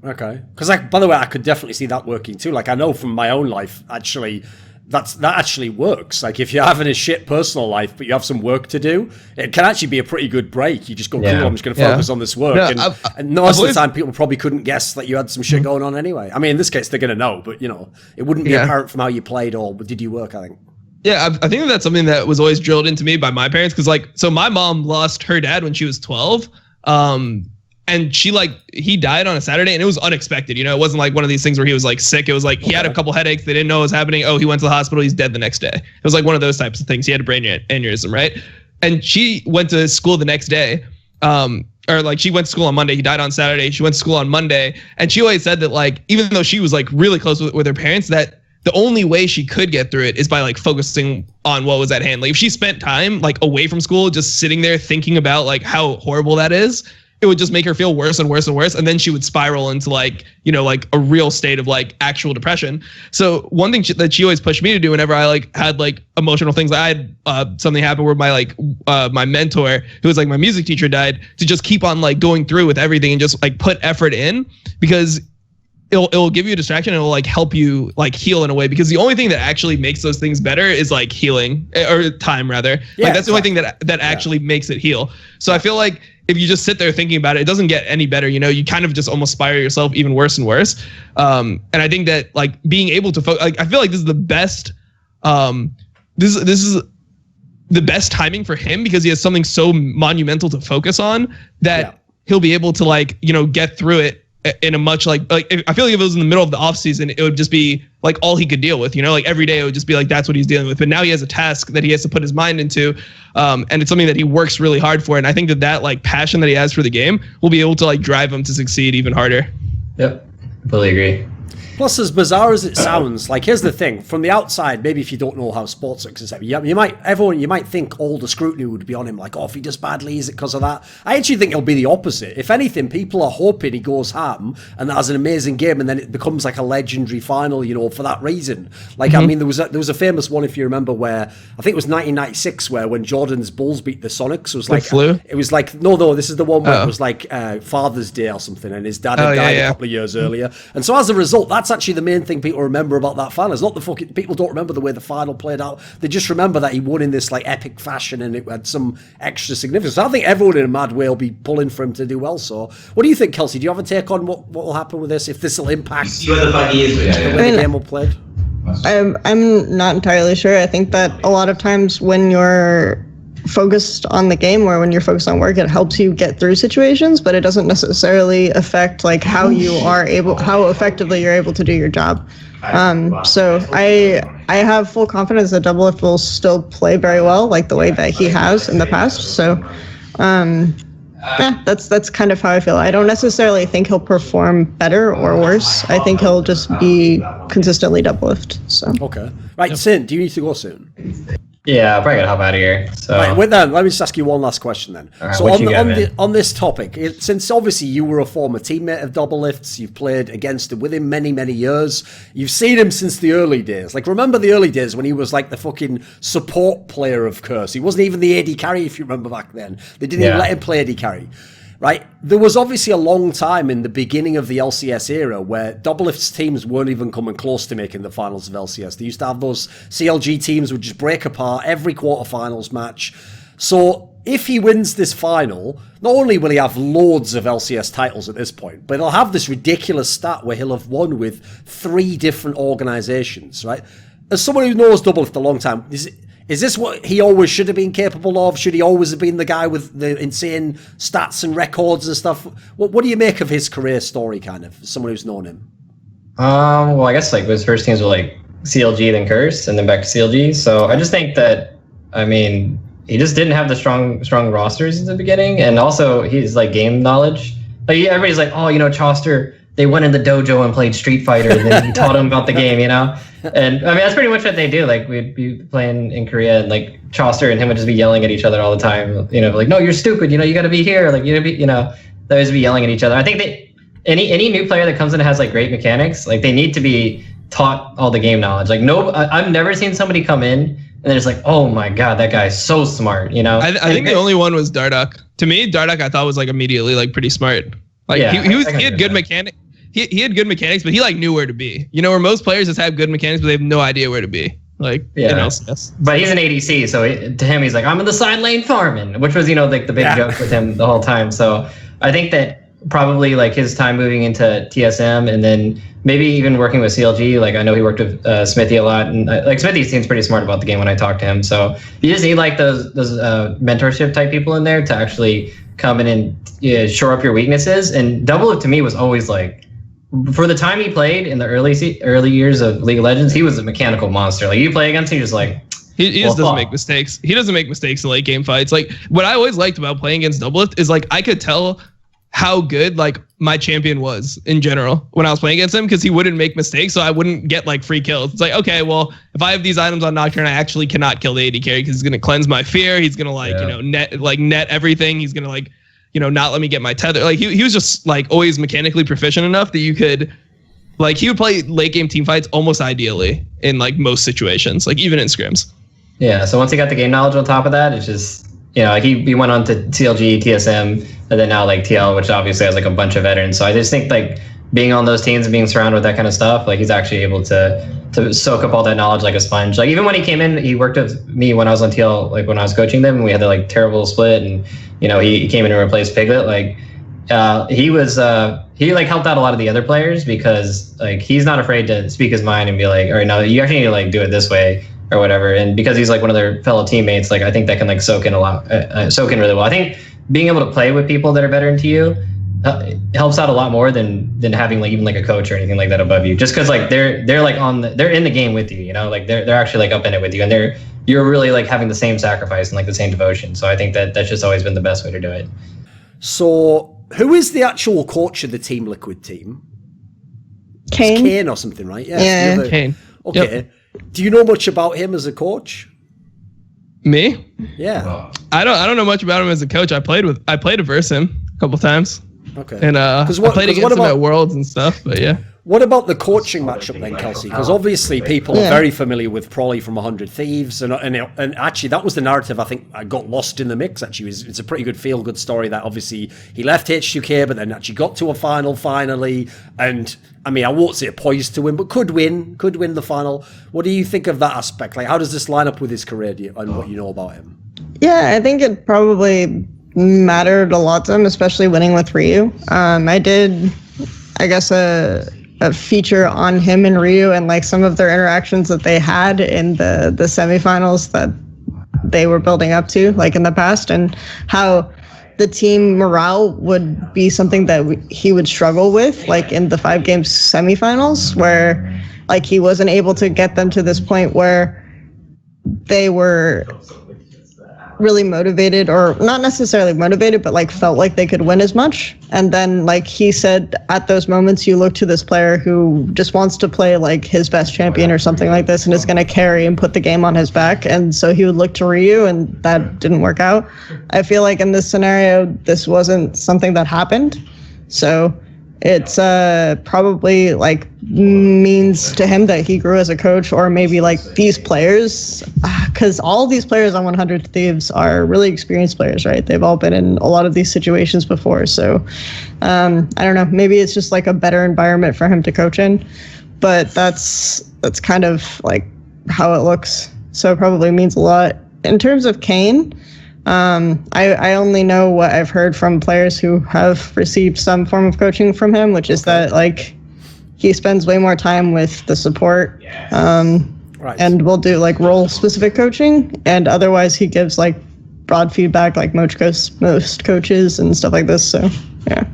S1: Okay. Because, like, by the way, I could definitely see that working too. Like, I know from my own life, actually, that actually works. Like, if you're having a shit personal life, but you have some work to do, it can actually be a pretty good break. You just go, cool, I'm just going to focus on this work.
S3: No,
S1: and most of the time, people probably couldn't guess that you had some shit going on anyway. I mean, in this case, they're going to know, but, you know, it wouldn't be apparent from how you played or did you work, I think.
S3: Yeah, I think that's something that was always drilled into me by my parents. Because, like, so my mom lost her dad when she was 12. And he died on a Saturday, and it was unexpected. You know, it wasn't like one of these things where he was like sick. It was like he had a couple headaches. They didn't know what was happening. Oh, he went to the hospital. He's dead the next day. It was like one of those types of things. He had a brain aneurysm, right? And she went to school the next day. Or like she went to school on Monday. He died on Saturday. She went to school on Monday. And she always said that, like, even though she was like really close with her parents, that the only way she could get through it is by like focusing on what was at hand. Like if she spent time like away from school, just sitting there thinking about like how horrible that is, it would just make her feel worse and worse and worse. And then she would spiral into like, you know, like a real state of like actual depression. So one thing that she always pushed me to do whenever I like had like emotional things, I had something happen where my mentor, who was like my music teacher, died, to just keep on like going through with everything and just like put effort in, because it'll give you a distraction and it'll like help you like heal in a way, because the only thing that actually makes those things better is like healing, or time rather. Like that's the only thing that actually makes it heal. So I feel like if you just sit there thinking about it, it doesn't get any better. You know, you kind of just almost spiral yourself even worse and worse. And I think that like being able to focus, like I feel like this is the best, this is the best timing for him, because he has something so monumental to focus on that he'll be able to like, you know, get through it in a much like I feel like if it was in the middle of the off season, it would just be like all he could deal with, you know, like every day it would just be like that's what he's dealing with. But now he has a task that he has to put his mind into, and it's something that he works really hard for. And I think that like passion that he has for the game will be able to like drive him to succeed even harder.
S4: Yep, completely agree.
S1: Plus, as bizarre as it sounds, like here's the thing: from the outside, maybe if you don't know how sports looks, you might think all the scrutiny would be on him. Like, oh, if he does badly, is it because of that? I actually think it'll be the opposite. If anything, people are hoping he goes ham and that has an amazing game, and then it becomes like a legendary final, you know, for that reason. Like, I mean, there was a famous one, if you remember, where I think it was 1996, where when Jordan's Bulls beat the Sonics, it was like it was like no, this is the one where it was like Father's Day or something, and his dad had died a couple of years earlier, and so as a result, that's actually the main thing people remember about that final. It's not the fucking people don't remember the way the final played out. They just remember that he won in this like epic fashion and it had some extra significance. So I think everyone in a mad way will be pulling for him to do well. So what do you think, Kelsey? Do you have a take on what will happen with this? If this will impact the way the game will play?
S2: I'm not entirely sure. I think that a lot of times when you're focused on the game or when you're focused on work, it helps you get through situations, but it doesn't necessarily affect like how effectively you're able to do your job. So I have full confidence that Doublelift will still play very well, like the way that he has in the past. So that's kind of how I feel. I don't necessarily think he'll perform better or worse. I think he'll just be consistently Doublelift. So
S1: okay, right, Sin, do you need to go soon?
S4: Yeah, I'm probably gonna hop out of here. So
S1: right, with that, let me just ask you one last question then.
S4: Right,
S1: so on this topic, since obviously you were a former teammate of Doublelift's, you've played against him with him many, many years. You've seen him since the early days. Like, remember the early days when he was like the fucking support player of Curse? He wasn't even the AD carry, if you remember back then. They didn't even let him play AD carry. Right, there was obviously a long time in the beginning of the LCS era where Doublelift's teams weren't even coming close to making the finals of LCS. They used to have those CLG teams would just break apart every quarterfinals match. So if he wins this final, not only will he have loads of LCS titles at this point, but he'll have this ridiculous stat where he'll have won with 3 different organizations, right? As someone who knows Doublelift a long time, is this what he always should have been capable of? Should he always have been the guy with the insane stats and records and stuff? What do you make of his career story, kind of, as someone who's known him?
S4: Well, I guess like his first teams were like CLG, then Curse, and then back to CLG. So I just think that, I mean, he just didn't have the strong rosters in the beginning, and also his like game knowledge. Like everybody's like, oh, you know, Choster, they went in the dojo and played Street Fighter, and then he taught them about the game, you know? And I mean, that's pretty much what they do. Like, we'd be playing in Korea, and like Choster and him would just be yelling at each other all the time. You know, like, no, you're stupid. You know, you got to be here. Like, you gotta be, you know, they always be yelling at each other. I think that any new player that comes in and has like great mechanics, like they need to be taught all the game knowledge. Like, I've never seen somebody come in and they're just like, oh my god, that guy's so smart. You know,
S3: I think the only one was Darduck. To me, Darduck I thought was like immediately like pretty smart. Like he had good mechanics. he had good mechanics, but he like knew where to be. You know, where most players just have good mechanics, but they have no idea where to be. Like,
S4: yeah.
S3: In LCS.
S4: But he's an ADC, so to him, he's like, I'm in the side lane farming, which was, you know, like the big joke with him the whole time. So I think that probably like his time moving into TSM and then maybe even working with CLG. Like I know he worked with Xmithie a lot, and like Xmithie seems pretty smart about the game when I talk to him. So you just need like those mentorship type people in there to actually come in and shore up your weaknesses. And Doublelift to me was always like, for the time he played in the early years of League of Legends, he was a mechanical monster. Like you play against him, you're just like
S3: he just doesn't make mistakes. He doesn't make mistakes in late game fights. Like what I always liked about playing against Doublelift is like I could tell how good like my champion was in general when I was playing against him, because he wouldn't make mistakes, so I wouldn't get like free kills. It's like, okay, well, if I have these items on Nocturne, I actually cannot kill the AD carry because he's gonna cleanse my fear. He's gonna like net everything. He's gonna like not let me get my tether. Like he was just like always mechanically proficient enough that you could like he would play late game team fights almost ideally in like most situations, like even in scrims.
S4: Yeah. So once he got the game knowledge on top of that, it's just like he went on to CLG, TSM, and then now like TL, which obviously has like a bunch of veterans. So I just think like being on those teams and being surrounded with that kind of stuff, like he's actually able to soak up all that knowledge like a sponge. Like even when he came in, he worked with me when I was on TL, like when I was coaching them, and we had the like terrible split, and he came in and replaced Piglet. Like he like helped out a lot of the other players because like he's not afraid to speak his mind and be like, all right, no, you actually need to like do it this way or whatever. And because he's like one of their fellow teammates, like I think that can like soak in really well. I think being able to play with people that are better into you helps out a lot more than having like even like a coach or anything like that above you. Just because like they're like they're in the game with you, like they're actually like up in it with you, and you're really like having the same sacrifice and like the same devotion. So I think that's just always been the best way to do it.
S1: So who is the actual coach of the Team Liquid team?
S2: Kane.
S1: It's Kane or something, right?
S2: Yeah.
S3: Kane.
S1: Okay. Yep. Do you know much about him as a coach?
S3: Me?
S1: Yeah.
S3: I don't know much about him as a coach. I played versus him a couple times.
S1: Okay.
S3: And I played against him at Worlds and stuff, but yeah.
S1: What about the coaching matchup then, Kelsey? Because obviously people are very familiar with Prolly from 100 Thieves, and actually that was the narrative I think I got lost in the mix. Actually, it's a pretty good feel-good story that obviously he left H2K, but then actually got to a final finally, and I mean I won't say poised to win, but could win the final. What do you think of that aspect? Like, how does this line up with his career and what you know about him?
S2: Yeah, I think it probably mattered a lot to him, especially winning with Ryu. I did, I guess, a feature on him and Ryu and like some of their interactions that they had in the semifinals that they were building up to like in the past, and how the team morale would be something that he would struggle with like in the 5-game semifinals, where like he wasn't able to get them to this point where they were really motivated, or not necessarily motivated, but like felt like they could win as much. And then like he said, at those moments you look to this player who just wants to play like his best champion or something like this and is going to carry and put the game on his back, and so he would look to Ryu, and that didn't work out. I feel like in this scenario this wasn't something that happened, so it's probably like means to him that he grew as a coach, or maybe like these players, because all these players on 100 Thieves are really experienced players, right? They've all been in a lot of these situations before, so I don't know, maybe it's just like a better environment for him to coach in, but that's kind of like how it looks, so it probably means a lot. In terms of Kane, I only know what I've heard from players who have received some form of coaching from him, which is that like he spends way more time with the support, and will do like role specific coaching, and otherwise he gives like broad feedback like most coaches and stuff like this. So yeah.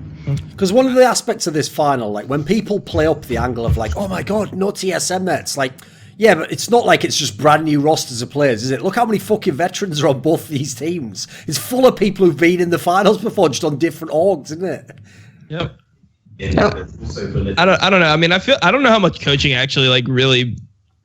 S1: Because one of the aspects of this final, like when people play up the angle of like, oh my god, no TSM there, it's like, yeah, but it's not like it's just brand new rosters of players, is it? Look how many fucking veterans are on both these teams. It's full of people who've been in the finals before, just on different orgs, isn't it?
S3: Yep. I don't know. I mean, I don't know how much coaching actually like really,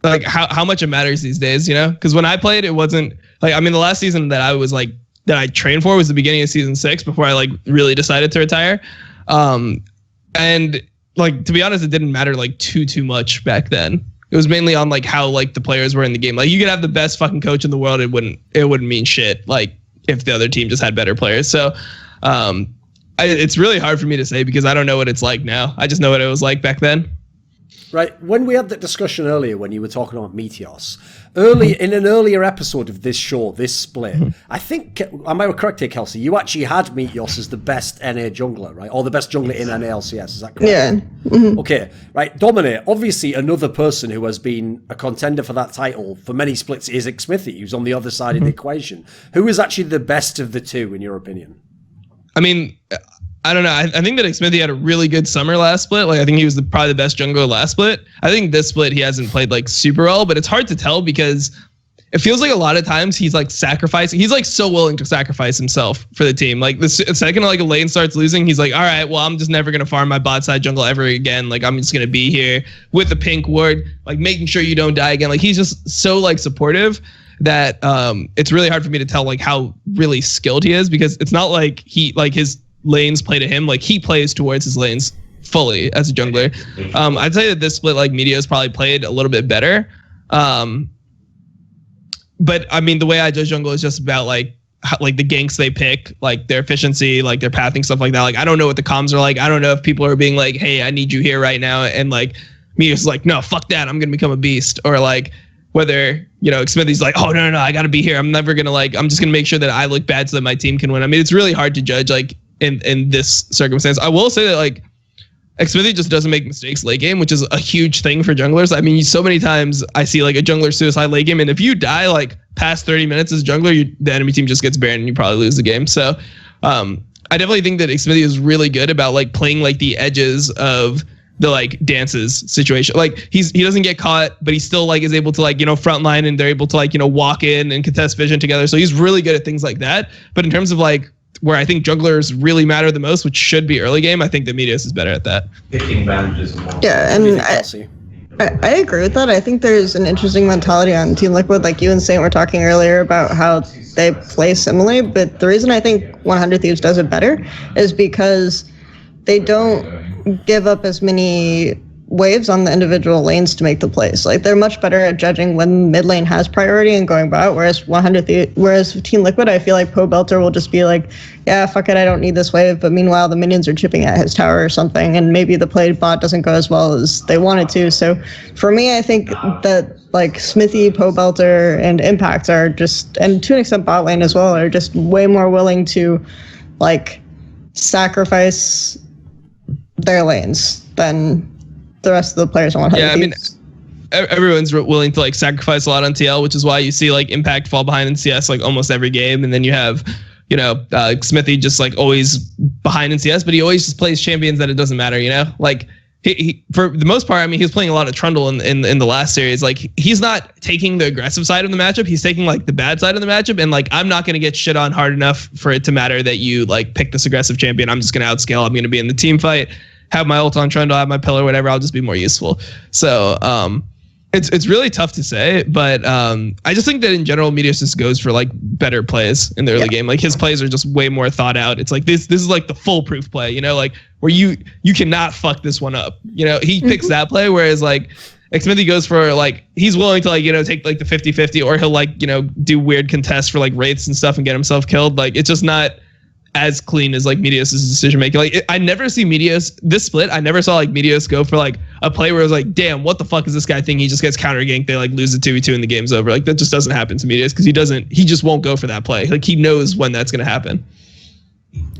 S3: like how much it matters these days, Because when I played, it wasn't like, I mean, the last season that I was like, that I trained for was the beginning of season 6 before I like really decided to retire. And like, to be honest, it didn't matter like too much back then. It was mainly on like how like the players were in the game. Like you could have the best fucking coach in the world, it wouldn't mean shit. Like if the other team just had better players. So I it's really hard for me to say because I don't know what it's like now. I just know what it was like back then.
S1: Right. When we had that discussion earlier, when you were talking about Meteos, in an earlier episode of this show, this split, I think, am I correct here, Kelsey? You actually had Meteos as the best NA jungler, right? Or the best jungler in NA LCS, is that correct?
S2: Yeah. Mm-hmm.
S1: Okay, right. Dominate, obviously another person who has been a contender for that title for many splits is Xmithie, who's on the other side of the equation. Who is actually the best of the two, in your opinion?
S3: I mean, I don't know. I think that Xmithie had a really good summer last split. Like, I think he was probably the best jungler last split. I think this split he hasn't played like super well, but it's hard to tell because it feels like a lot of times he's like sacrificing. He's like so willing to sacrifice himself for the team. Like the second like a lane starts losing, he's like, all right, well, I'm just never gonna farm my bot side jungle ever again. Like I'm just gonna be here with the pink ward, like making sure you don't die again. Like he's just so like supportive that it's really hard for me to tell like how really skilled he is because it's not like he like his lanes play to him. Like he plays towards his lanes fully as a jungler. I'd say that this split like Meteos probably played a little bit better. But I mean, the way I judge jungle is just about like the ganks they pick, like their efficiency, like their pathing, stuff like that. Like I don't know what the comms are like. I don't know if people are being like, hey, I need you here right now, and like Meteos is like, no, fuck that, I'm gonna become a beast, or like whether, you know, Xmithie's like, oh no, I gotta be here. I'm never gonna like, I'm just gonna make sure that I look bad so that my team can win. I mean, it's really hard to judge like in this circumstance. I will say that like Xmithie just doesn't make mistakes late game, which is a huge thing for junglers. I mean, so many times I see like a jungler suicide late game, and if you die like past 30 minutes as a jungler, the enemy team just gets banned and you probably lose the game. So I definitely think that Xmithie is really good about like playing like the edges of the like dances situation. Like he doesn't get caught, but he still like is able to like, you know, frontline, and they're able to like, you know, walk in and contest vision together. So he's really good at things like that. But in terms of like where I think junglers really matter the most, which should be early game, I think that Meteos is better at that.
S5: Picking advantages more.
S2: Yeah, and I agree with that. I think there's an interesting mentality on Team Liquid, like you and Saint were talking earlier about how they play similarly, but the reason I think 100 Thieves does it better is because they don't give up as many waves on the individual lanes to make the plays. Like they're much better at judging when mid lane has priority and going bot, whereas Team Liquid, I feel like Pobelter will just be like, yeah, fuck it, I don't need this wave, but meanwhile the minions are chipping at his tower or something, and maybe the play bot doesn't go as well as they wanted to. So for me, I think that like Xmithie, Pobelter, and Impact are just, and to an extent bot lane as well, are just way more willing to like sacrifice their lanes than the rest of the players on 100.
S3: Yeah, I mean, everyone's willing to like sacrifice a lot on TL, which is why you see like Impact fall behind in CS like almost every game, and then you have, you know, Xmithie just like always behind in CS, but he always just plays champions that it doesn't matter, you know, like he for the most part. I mean, he was playing a lot of Trundle in the last series. Like he's not taking the aggressive side of the matchup, he's taking like the bad side of the matchup, and like I'm not going to get shit on hard enough for it to matter that you like pick this aggressive champion. I'm just going to outscale. I'm going to be in the team fight, have my ult on Trundle, have my pillar, whatever. I'll just be more useful. So it's really tough to say, but I just think that in general, Meteos just goes for like better plays in the early game. Like his plays are just way more thought out. It's like this is like the foolproof play, you know, like where you cannot fuck this one up. You know, he picks that play, whereas like Xmithie goes for like, he's willing to like, you know, take like the 50-50, or he'll like, you know, do weird contests for like wraiths and stuff and get himself killed. Like it's just not as clean as like Meteos' decision making. Like I never see Meteos this split. I never saw like Meteos go for like a play where it was like, damn, what the fuck is this guy thinking? He just gets counter ganked. They like lose the 2v2 and the game's over. Like that just doesn't happen to Meteos because he just won't go for that play. Like he knows when that's going to happen.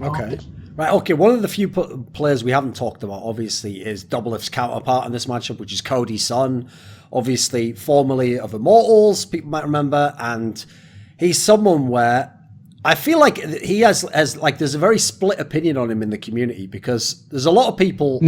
S1: Okay. Right. Okay. One of the few players we haven't talked about obviously is Doublelift's counterpart in this matchup, which is Cody Sun, obviously formerly of Immortals, people might remember. And he's someone where I feel like he has like there's a very split opinion on him in the community, because there's a lot of people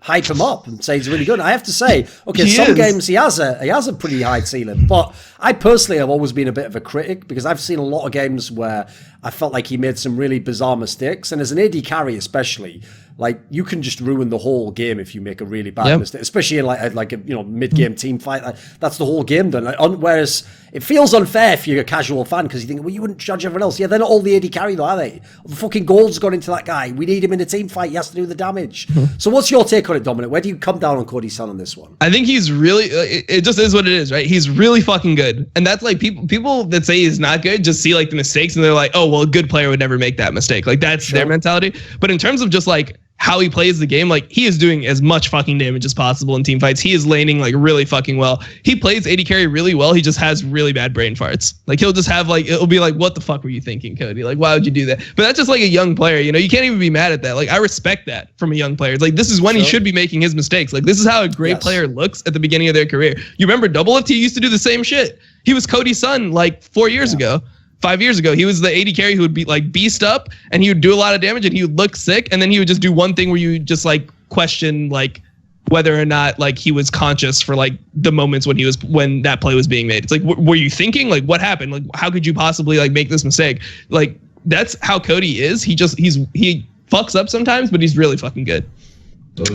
S1: hype him up and say he's really good. And I have to say, okay, some games he has a pretty high ceiling, but I personally have always been a bit of a critic because I've seen a lot of games where I felt like he made some really bizarre mistakes, and as an AD carry especially, Like, you can just ruin the whole game if you make a really bad mistake, especially in like a mid-game team fight. Like, that's the whole game done. Whereas it feels unfair if you're a casual fan because you think, well, you wouldn't judge everyone else. Yeah, they're not all the AD carry though, are they? The fucking gold's gone into that guy. We need him in a team fight. He has to do the damage. So what's your take on it, Dominic? Where do you come down on Cody Sun on this one?
S3: I think he's really, it just is what it is, right? He's really fucking good. And that's like people that say he's not good just see like the mistakes and they're like, oh, well, a good player would never make that mistake. Like, that's their mentality. But in terms of just like how he plays the game, like, he is doing as much fucking damage as possible in team fights. He is laning like really fucking well. He plays AD carry really well. He just has really bad brain farts. Like, he'll just have like, it'll be like, what the fuck were you thinking, Cody? Like, why would you do that? But that's just like a young player, you know, you can't even be mad at that. Like, I respect that from a young player. It's like, this is when he should be making his mistakes. Like, this is how a great player looks at the beginning of their career. You remember Doublelift? He used to do the same shit. He was Cody Sun like 4 years ago. 5 years ago, he was the AD carry who would be like beast up and he would do a lot of damage and he would look sick. And then he would just do one thing where you just like question like whether or not like he was conscious for like the moments when that play was being made. It's like, were you thinking? Like, what happened? Like, how could you possibly like make this mistake? Like, that's how Cody is. He fucks up sometimes, but he's really fucking good.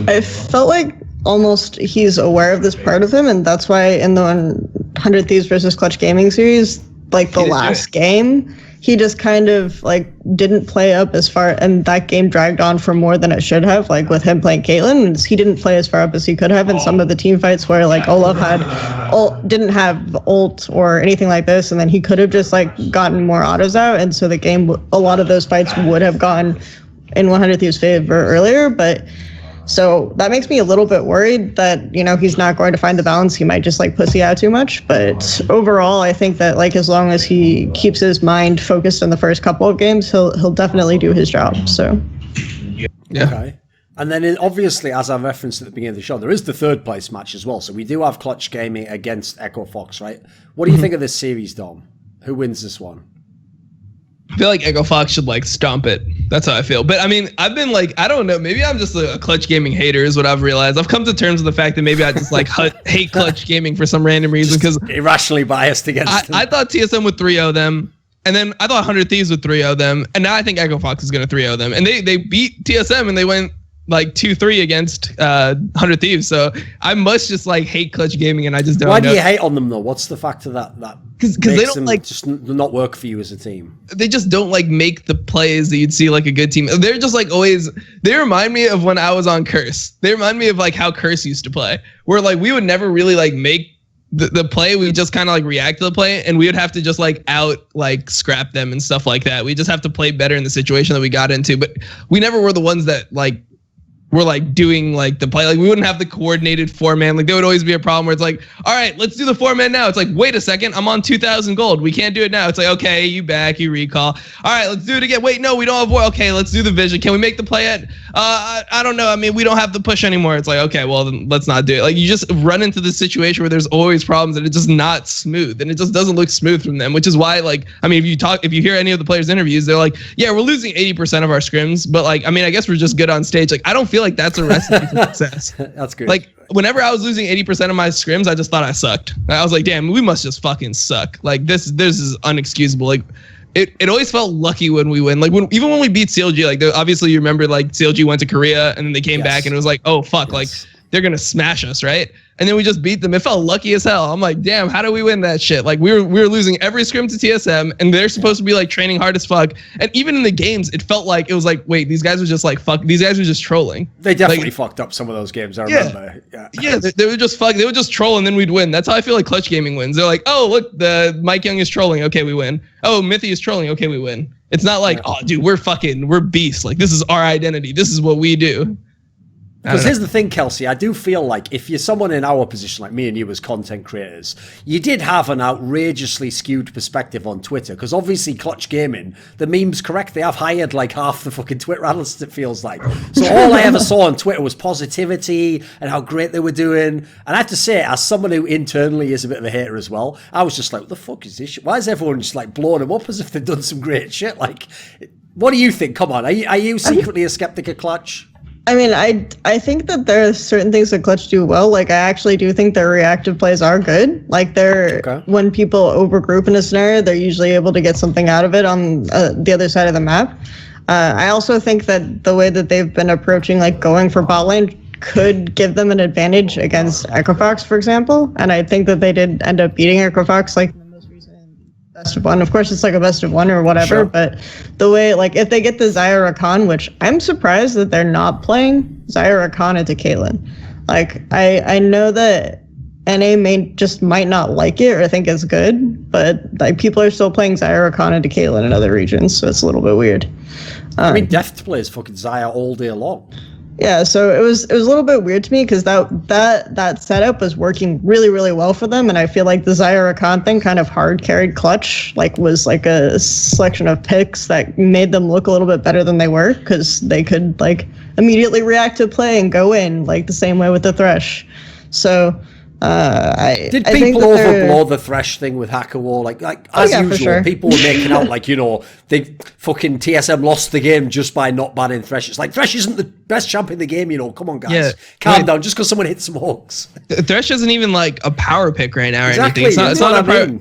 S2: I felt like almost he's aware of this part of him, and that's why in the 100 Thieves versus Clutch Gaming series, like the last game, he just kind of like didn't play up as far, and that game dragged on for more than it should have. Like with him playing Caitlyn, he didn't play as far up as he could have in some of the team fights where like Olaf didn't have ult or anything like this, and then he could have just like gotten more autos out, and so the game, a lot of those fights would have gone in 100 Thieves' favor earlier, but. So that makes me a little bit worried that, you know, he's not going to find the balance. He might just like pussy out too much. But overall, I think that like as long as he keeps his mind focused on the first couple of games, he'll definitely do his job. So
S3: yeah.
S1: Okay. And then obviously, as I referenced at the beginning of the show, there is the third place match as well. So we do have Clutch Gaming against Echo Fox, right? What do you think of this series, Dom? Who wins this one?
S3: I feel like Echo Fox should like stomp it. That's how I feel. But I mean, I've been like, I don't know, maybe I'm just a Clutch Gaming hater is what I've realized. I've come to terms with the fact that maybe I just like hate Clutch Gaming for some random reason, because
S1: irrationally biased against them.
S3: I thought TSM would 3-0 them, and then I thought 100 Thieves would 3-0 them, and now I think Echo Fox is going to 3-0 them. And they beat TSM and they went like 2-3 against 100 Thieves. So I must just like hate Clutch Gaming, and I just don't know.
S1: Why do you hate on them though? What's the factor that
S3: because they don't like
S1: just not work for you as a team?
S3: They just don't like make the plays that you'd see like a good team. They're just like always, they remind me of when I was on Curse. They remind me of like how Curse used to play, where like we would never really like make the play. We just kind of like react to the play, and we would have to just like scrap them and stuff like that. We just have to play better in the situation that we got into, but we never were the ones that like we're like doing like the play. Like we wouldn't have the coordinated 4-man. Like there would always be a problem where it's like, all right, let's do the 4-man now. It's like, wait a second, I'm on 2,000 gold. We can't do it now. It's like, okay, you back, you recall. All right, let's do it again. Wait, no, we don't have war. Okay, let's do the vision. Can we make the play at, I don't know. I mean, we don't have the push anymore. It's like, okay, well then let's not do it. Like you just run into this situation where there's always problems and it's just not smooth, and it just doesn't look smooth from them, which is why like, I mean, if you hear any of the players' interviews, they're like, yeah, we're losing 80% of our scrims, but like, I mean, I guess we're just good on stage. Like, I don't feel like that's a recipe for success.
S1: That's good.
S3: Like whenever I was losing 80% of my scrims, I just thought I sucked. I was like, damn, we must just fucking suck. Like this is unexcusable. Like it always felt lucky when we win. Like even when we beat CLG, like obviously you remember like CLG went to Korea and then they came back and it was like, oh fuck, like they're gonna smash us, right? And then we just beat them. It felt lucky as hell. I'm like, damn, how do we win that shit? Like we were losing every scrim to TSM, and they're supposed to be like training hard as fuck. And even in the games, it felt like it was like, wait, these guys were just like fuck. These guys were just trolling.
S1: They definitely fucked up some of those games. I remember.
S3: Yeah, they would just fuck. They would just troll, and then we'd win. That's how I feel like Clutch Gaming wins. They're like, oh look, the MikeYoung is trolling. Okay, we win. Oh, Xmithie is trolling. Okay, we win. It's not like, oh, dude, we're beasts. Like this is our identity. This is what we do.
S1: Because here's the thing, Kelsey, I do feel like if you're someone in our position, like me and you as content creators, you did have an outrageously skewed perspective on Twitter. Because obviously Clutch Gaming, the meme's correct, they have hired like half the fucking Twitter analysts, it feels like. So all I ever saw on Twitter was positivity and how great they were doing. And I have to say, as someone who internally is a bit of a hater as well, I was just like, what the fuck is this shit? Why is everyone just like blowing them up as if they've done some great shit? Like, what do you think? Come on, are you secretly a skeptic of Clutch?
S2: I mean, I think that there are certain things that Clutch do well. Like, I actually do think their reactive plays are good. Like, when people overgroup in a scenario, they're usually able to get something out of it on the other side of the map. I also think that the way that they've been approaching like going for bot lane could give them an advantage against Equifax, for example. And I think that they did end up beating Equifax like in the most recent best of one. Of course, it's like a best of one or whatever, sure. But the way, like, if they get the Xayah Rakan, which I'm surprised that they're not playing Xayah Rakan into Caitlyn. Like, I know that NA might not like it or think it's good, but like people are still playing Xayah Rakan into Caitlyn in other regions, so it's a little bit weird.
S1: I mean, Deft plays fucking Xayah all day long.
S2: Yeah, so it was a little bit weird to me because that setup was working really, really well for them, and I feel like the Xayah Rakan thing kind of hard carried Clutch, like was like a selection of picks that made them look a little bit better than they were because they could like immediately react to play and go in like the same way with the Thresh. So
S1: Did people overblow the Thresh thing with Hacker War? Like as usual, sure. People were making out like, you know, they fucking TSM lost the game just by not banning Thresh. It's like, Thresh isn't the best champ in the game, you know. Come on, guys. Calm down just because someone hit some hooks.
S3: Thresh isn't even like a power pick right now or
S1: exactly.
S3: anything.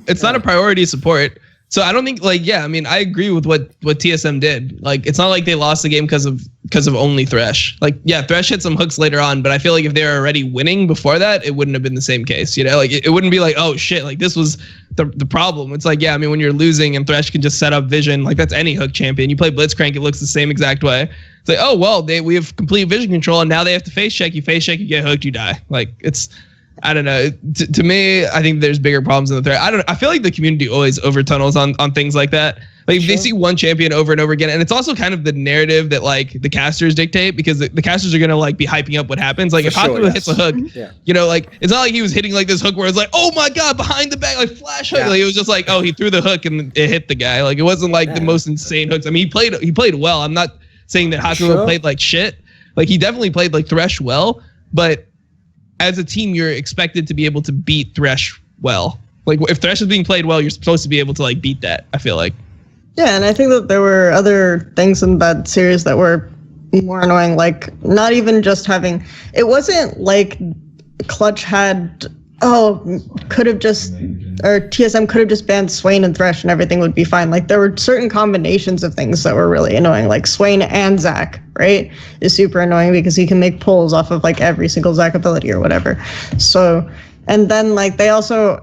S3: It's not a priority support. So I don't think I agree with what TSM did. Like, it's not like they lost the game because of only Thresh. Like, yeah, Thresh hit some hooks later on, but I feel like if they were already winning before that, it wouldn't have been the same case. You know, like it wouldn't be like, oh shit, like this was the problem. It's like, yeah, I mean, when you're losing and Thresh can just set up vision, like that's any hook champion. You play Blitzcrank, it looks the same exact way. It's like, oh well, we have complete vision control, and now they have to face check. You you get hooked, you die. Like it's. I don't know. To me, I think there's bigger problems in the thread. I feel like the community always overtunnels on things like that. Like if they see one champion over and over again, and it's also kind of the narrative that like the casters dictate, because the casters are gonna like be hyping up what happens. Like if Haupt hits a hook, you know, like it's not like he was hitting like this hook where it's like, oh my god, behind the back, like flash hook. Like it was just like, oh, he threw the hook and it hit the guy. Like it wasn't like the most insane hooks. I mean, he played well. I'm not saying that Haupt played like shit. Like he definitely played like Thresh well, but as a team, you're expected to be able to beat Thresh well. Like if Thresh is being played well, you're supposed to be able to like beat that, I feel like.
S2: Yeah, and I think that there were other things in that series that were more annoying, like not even just having, it wasn't like Clutch had, TSM could have just banned Swain and Thresh and everything would be fine. Like there were certain combinations of things that were really annoying, like Swain and Zac, right, is super annoying because he can make pulls off of like every single Zac ability or whatever. So, and then like they also,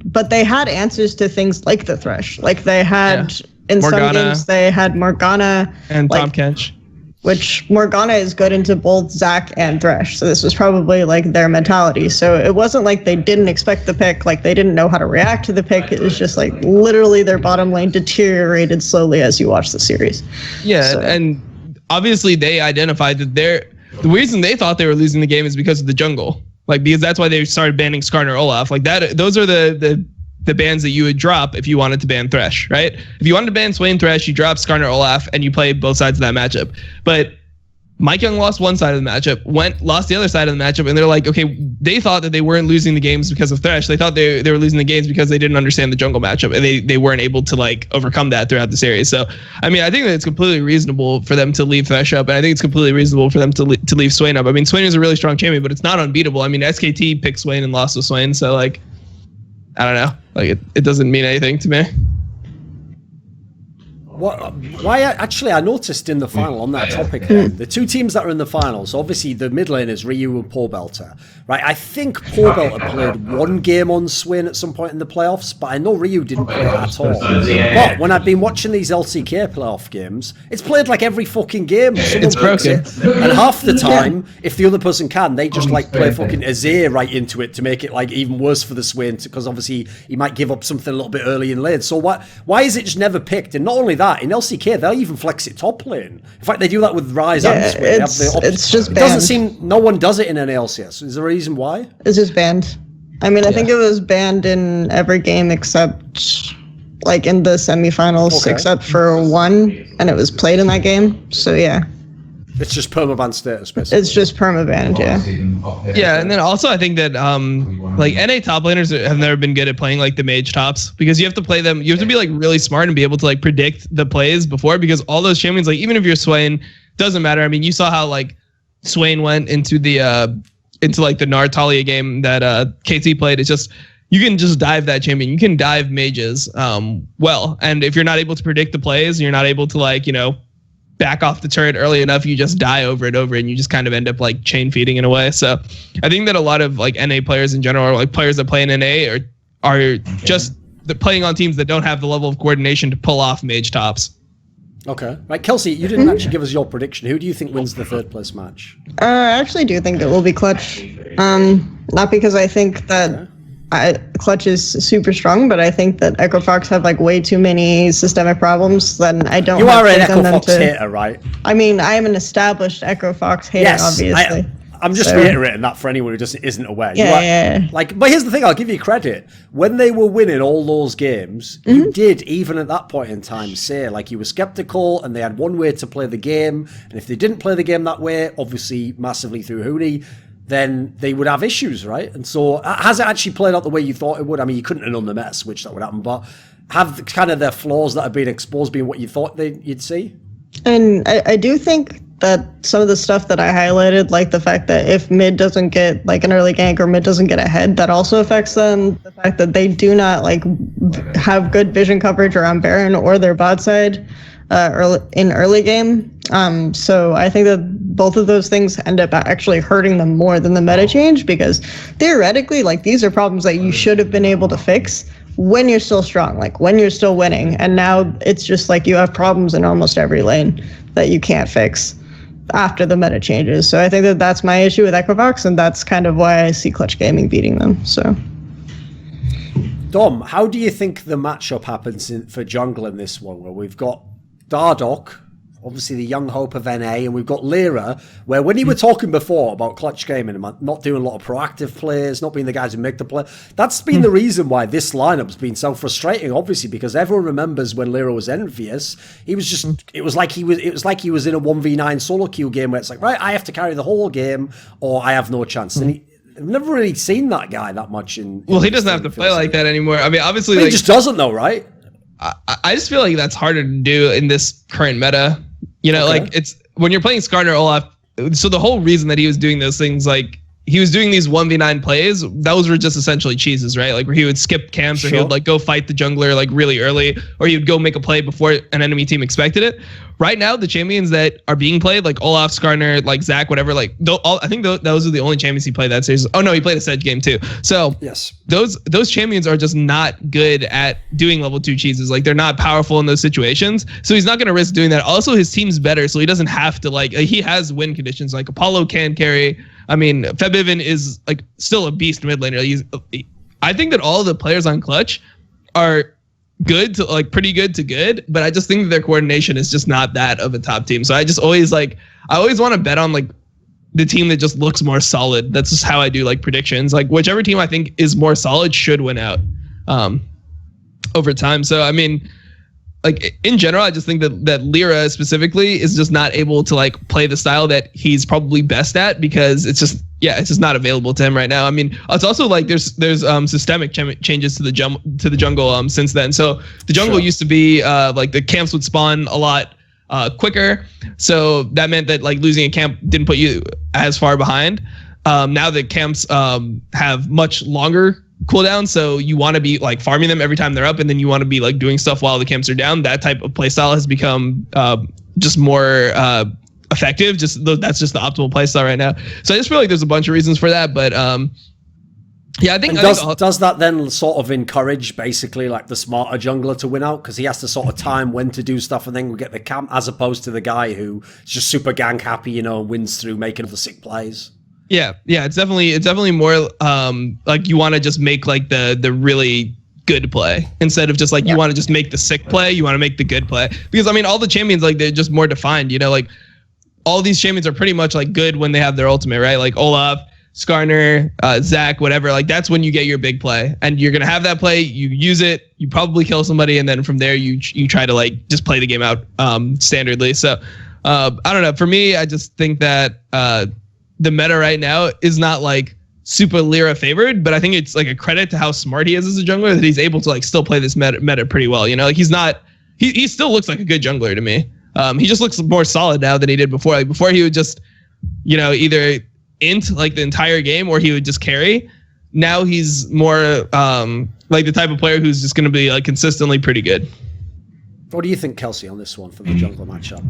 S2: but they had answers to things like the Thresh. Like they had, in Morgana. Some games, they had Morgana.
S3: And like, Tahm Kench.
S2: Which Morgana is good into both Zac and Thresh. So this was probably like their mentality. So it wasn't like they didn't expect the pick, like they didn't know how to react to the pick. It was just like literally their bottom lane deteriorated slowly as you watch the series.
S3: Yeah, so. And obviously they identified that the reason they thought they were losing the game is because of the jungle. Like because that's why they started banning Skarner Olaf. Like that, those are the bans that you would drop if you wanted to ban Thresh, right? If you wanted to ban Swain Thresh, you drop Skarner Olaf and you play both sides of that matchup. But MikeYoung lost one side of the matchup, lost the other side of the matchup, and they're like, okay, they thought that they weren't losing the games because of Thresh. They thought they were losing the games because they didn't understand the jungle matchup, and they weren't able to like overcome that throughout the series. So, I mean, I think that it's completely reasonable for them to leave Thresh up, and I think it's completely reasonable for them to leave Swain up. I mean, Swain is a really strong champion, but it's not unbeatable. I mean, SKT picked Swain and lost to Swain, so like, I don't know. Like it doesn't mean anything to me.
S1: Why actually, I noticed in the final on that topic, the two teams that are in the finals, obviously the mid lane is Ryu and Pobelter, right? I think Pobelter played one game on Swain at some point in the playoffs, but I know Ryu didn't play at all. But when I've been watching these LCK playoff games, it's played like every fucking game.
S3: It's broken.
S1: And half the time, if the other person can, they just like play fucking Azir right into it to make it like even worse for the Swain, because obviously he might give up something a little bit early in lane. So why is it just never picked? And not only that, in LCK, they'll even flex it top lane. In fact, they do that with Ryze and Swain.
S2: It's just banned.
S1: It doesn't seem, no one does it in NA LCS. Is there a reason why?
S2: It's just banned. I mean, I think it was banned in every game except like in the semifinals, except for one, and it was played in that game. So yeah.
S1: It's just permaban status, basically.
S2: It's just permabanned,
S3: Yeah, and then also I think that like NA top laners have never been good at playing like the mage tops, because you have to play them. You have to be like really smart and be able to like predict the plays before, because all those champions, like even if you're Swain, doesn't matter. I mean, you saw how like Swain went into the like the Nar-Talia game that KT played. It's just, you can just dive that champion. You can dive mages well, and if you're not able to predict the plays, you're not able to like, you know, back off the turret early enough, you just die over and over, and you just kind of end up like chain feeding in a way. So I think that a lot of like NA players in general, or like players that play in NA, are just playing on teams that don't have the level of coordination to pull off mage tops.
S1: Okay. Right, Kelsey, you didn't actually give us your prediction. Who do you think wins the third place match?
S2: I actually do think it will be Clutch. Not because I think that Clutch is super strong, but I think that Echo Fox have like way too many systemic problems. Then I don't.
S1: You are an Echo
S2: them
S1: Fox hater, right?
S2: I mean, I am an established Echo Fox hater, obviously.
S1: I'm just reiterating that for anyone who just isn't aware.
S2: Yeah.
S1: Like, but here's the thing, I'll give you credit. When they were winning all those games, you did, even at that point in time, say, like, you were skeptical and they had one way to play the game. And if they didn't play the game that way, obviously massively through Hooney, then they would have issues, right? And so has it actually played out the way you thought it would? I mean, you couldn't have known the mess, which that would happen, but have kind of their flaws that have been exposed been what you thought you'd see? And
S2: I do think that some of the stuff that I highlighted, like the fact that if mid doesn't get like an early gank or mid doesn't get ahead, that also affects them. The fact that they do not like have good vision coverage around Baron or their bot side in early game. So I think that both of those things end up actually hurting them more than the meta change, because theoretically, like, these are problems that you should have been able to fix when you're still strong, like when you're still winning. And now it's just like you have problems in almost every lane that you can't fix after the meta changes. So I think that that's my issue with Equivox, and that's kind of why I see Clutch Gaming beating them. So,
S1: Dom, how do you think the matchup happens for jungle in this one, where we've got Dardoch, obviously the young hope of NA, and we've got Lyra, where when you were talking before about Clutch Gaming and not doing a lot of proactive plays, not being the guys who make the play, that's been the reason why this lineup's been so frustrating, obviously, because everyone remembers when Lyra was envious, he was just, it was like he was in a 1v9 solo queue game where it's like, right, I have to carry the whole game or I have no chance. And I've never really seen that guy that much in
S3: he doesn't have to play like that anymore. I mean, obviously,
S1: he just doesn't though, right?
S3: I just feel like that's harder to do in this current meta. You know, like, it's when you're playing Skarner Olaf. So the whole reason that he was doing those things, like, he was doing these 1v9 plays, those were just essentially cheeses, right? Like, where he would skip camps, or he would like go fight the jungler like really early, or he would go make a play before an enemy team expected it. Right now, the champions that are being played, like Olaf, Skarner, like Zach, whatever, like I think those are the only champions he played that series. Oh no, he played a Sedge game too. So
S1: yes,
S3: those champions are just not good at doing level 2 cheeses. Like, they're not powerful in those situations. So he's not going to risk doing that. Also, his team's better, so he doesn't have to he has win conditions. Like, Apollo can carry. I mean, Febiven is like still a beast mid laner. I think that all the players on Clutch are good to like pretty good to good, but I just think that their coordination is just not that of a top team. So I just always I always want to bet on like the team that just looks more solid. That's just how I do like predictions. Like, whichever team I think is more solid should win out over time. So I mean, like, in general, I just think that Lyra specifically is just not able to like play the style that he's probably best at, because it's just not available to him right now. I mean, it's also like there's systemic changes to the jungle since then. So the jungle used to be like the camps would spawn a lot quicker, so that meant that like losing a camp didn't put you as far behind. Now the camps have much longer cooldown, so you want to be like farming them every time they're up, and then you want to be like doing stuff while the camps are down. That type of playstyle has become just more effective. That's just the optimal playstyle right now. So I just feel like there's a bunch of reasons for that, but I think
S1: does that then sort of encourage basically like the smarter jungler to win out, because he has to sort of time when to do stuff and then we get the camp, as opposed to the guy who's just super gank happy, and wins through making the sick plays.
S3: Yeah, it's definitely more like you want to just make like the really good play instead of just like you want to just make the sick play. You want to make the good play, because I mean, all the champions, like, they're just more defined. Like, all these champions are pretty much like good when they have their ultimate, right? Like Olaf, Skarner, Zach, whatever. Like, that's when you get your big play, and you're gonna have that play. You use it, you probably kill somebody, and then from there you try to like just play the game out standardly. So I don't know. For me, I just think that the meta right now is not like super Lyra favored, but I think it's like a credit to how smart he is as a jungler that he's able to like still play this meta pretty well. Like, he's not, he still looks like a good jungler to me. He just looks more solid now than he did before. Like, before he would just, either int like the entire game or he would just carry. Now he's more like the type of player who's just going to be like consistently pretty good.
S1: What do you think, Kelsey, on this one for the jungler matchup?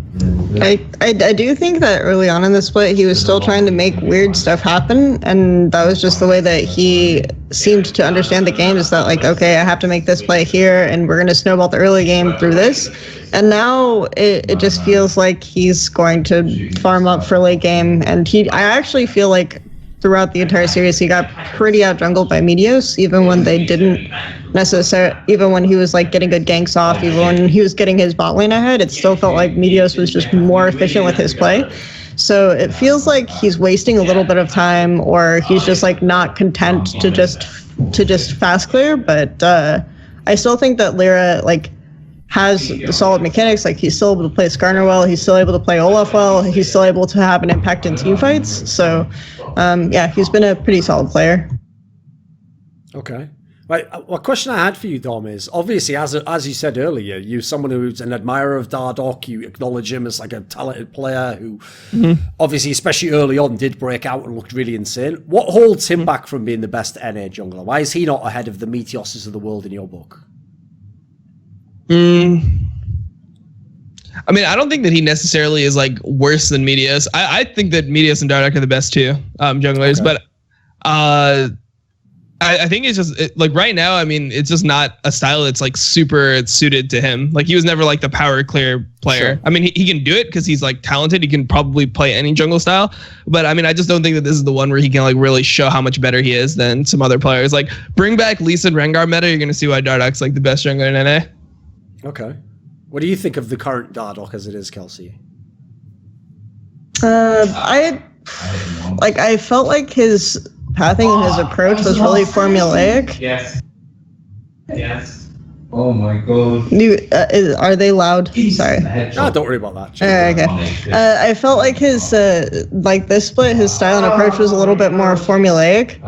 S2: I do think that early on in the split, he was still trying to make weird stuff happen, and that was just the way that he seemed to understand the game, is that, like, okay, I have to make this play here, and we're going to snowball the early game through this. And now it just feels like he's going to farm up for late game, and I actually feel like throughout the entire series, he got pretty out jungled by Meteos, even when they didn't necessarily, even when he was like getting good ganks off, even when he was getting his bot lane ahead, it still felt like Meteos was just more efficient with his play. So it feels like he's wasting a little bit of time, or he's just like not content to just fast clear. But I still think that Lyra like has the solid mechanics. Like, he's still able to play Skarner well, he's still able to play Olaf well, he's still able to have an impact in team fights. So yeah, he's been a pretty solid player.
S1: Okay. Right. A question I had for you, Dom, is obviously, as you said earlier, you're someone who's an admirer of Dardoch. You acknowledge him as like a talented player who, obviously, especially early on, did break out and looked really insane. What holds him back from being the best NA jungler? Why is he not ahead of the Meteoses of the world in your book?
S3: I mean, I don't think that he necessarily is like worse than Meteos. I think that Meteos and Dardoch are the best two junglers, but I think it's just like right now, I mean, it's just not a style that's like super suited to him. Like, he was never like the power clear player. Sure. I mean, he can do it because he's like talented. He can probably play any jungle style, but I mean, I just don't think that this is the one where he can like really show how much better he is than some other players. Like, bring back Lisa and Rengar meta, you're going to see why Dardoch's like the best jungler in NA.
S1: Okay. What do you think of the current Dardoch as it is, Kelsey?
S2: I felt like his pathing and his approach was really formulaic.
S5: Yes. Oh my god.
S2: Are they loud? Sorry.
S1: No, don't worry about that.
S2: Okay. I felt like his like this split, his style and approach was a little bit more formulaic.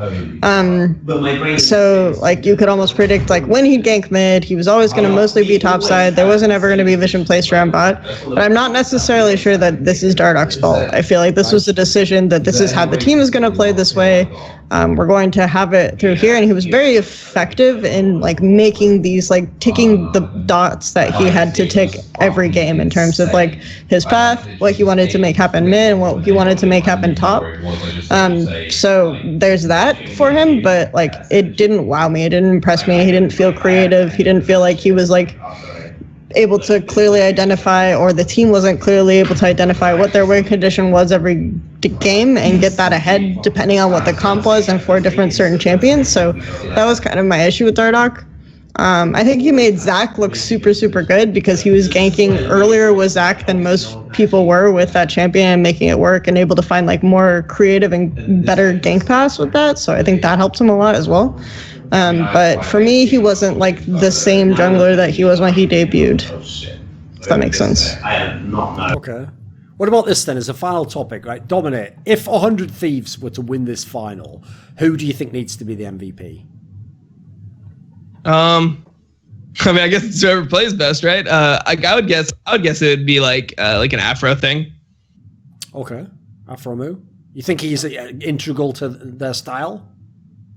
S2: So like you could almost predict like when he'd gank mid, he was always going to mostly be topside. There wasn't ever going to be vision placed around bot. But I'm not necessarily sure that this is Dardoch's fault. I feel like this was a decision that this is how the team is going to play this way. We're going to have it through here, and he was very effective in like making these like ticking the dots that he had to tick every game in terms of like his path, what he wanted to make happen mid, and what he wanted to make happen top. So there's that for him, but like it didn't wow me, it didn't impress me. He didn't feel creative. He didn't feel like he was like able to clearly identify, or the team wasn't clearly able to identify what their win condition was every game and get that ahead depending on what the comp was and for different certain champions. So that was kind of my issue with Dardoch. I think he made Zac look super, super good because he was ganking earlier with Zac than most people were with that champion and making it work and able to find like more creative and better gank paths with that. So I think that helped him a lot as well. But for me, he wasn't like the same jungler that he was when he debuted, if that makes sense.
S1: Okay. What about this then as a final topic, right? Dominate. If 100 Thieves were to win this final, who do you think needs to be the MVP?
S3: I mean, I guess it's whoever plays best, right? I would guess it would be like an Afro thing.
S1: Okay. Afro Moo? You think he's integral to their style?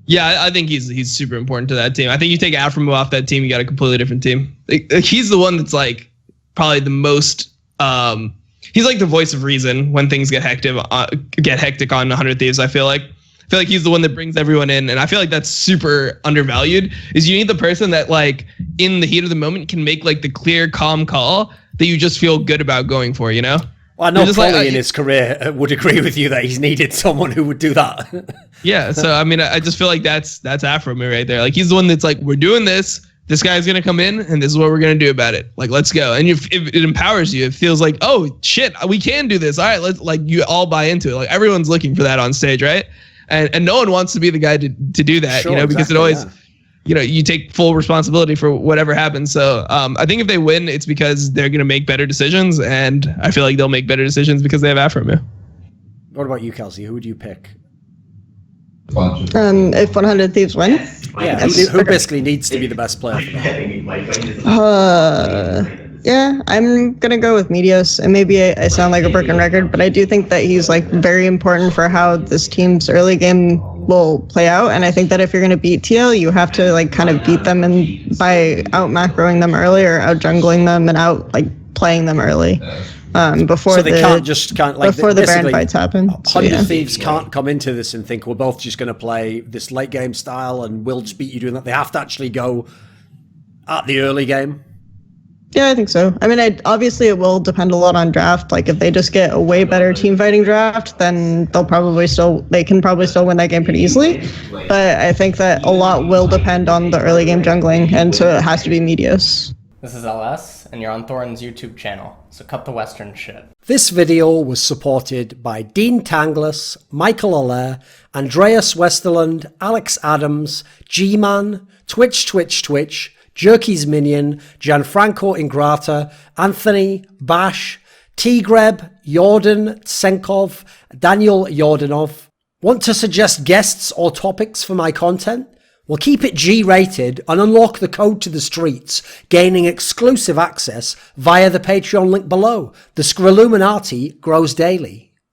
S3: Yeah, I think he's super important to that team. I think you take Afro off that team, you got a completely different team. Like, he's the one that's like probably the most. He's like the voice of reason when things get hectic on 100 Thieves. I feel like he's the one that brings everyone in, and I feel like that's super undervalued. Is you need the person that like in the heat of the moment can make like the clear, calm call that you just feel good about going for. You know.
S1: Well, I know Polly in his career would agree with you that he's needed someone who would do that.
S3: Yeah, so I mean, I just feel like that's Afro Me right there. Like, he's the one that's like, we're doing this. This guy's gonna come in, and this is what we're gonna do about it. Like, let's go. And if it empowers you, it feels like, oh shit, we can do this. All right, let's like you all buy into it. Like, everyone's looking for that on stage, right? And no one wants to be the guy to do that, sure, you know, because exactly, it always. Yeah. You know, you take full responsibility for whatever happens. So I think if they win, it's because they're going to make better decisions. And I feel like they'll make better decisions because they have Afro Me.
S1: What about you, Kelsey? Who would you pick?
S2: If 100 Thieves win?
S1: Yeah, who basically needs to be the best player for
S2: yeah, I'm going to go with Meteos. And maybe I sound like a broken record, but I do think that he's like very important for how this team's early game will play out. And I think that if you're going to beat TL, you have to like kind of beat them by out macroing them early or out jungling them and out like playing them early. Before
S1: so they can't like
S2: before the Baron fights happen.
S1: 100 Thieves can't come into this and think we're both just going to play this late game style and we'll just beat you doing that. They have to actually go at the early game.
S2: Yeah, I think so. I mean, obviously it will depend a lot on draft. Like if they just get a way better team fighting draft, then they can probably still win that game pretty easily. But I think that a lot will depend on the early game jungling, and so it has to be Meteos.
S5: This is LS, and you're on Thorin's YouTube channel, so cut the Western shit.
S1: This video was supported by Dean Tanglis, Michael Allaire, Andreas Westerlund, Alex Adams, Gman, Twch, Jerky's Minion, Gianfranco Ingrata, Anthony, Bash, Greb, Yordan Tsenkov, Daniel Yordanov. Want to suggest guests or topics for my content? Well, keep it G-rated and unlock the code to the streets, gaining exclusive access via the Patreon link below. The Scrilluminati grows daily.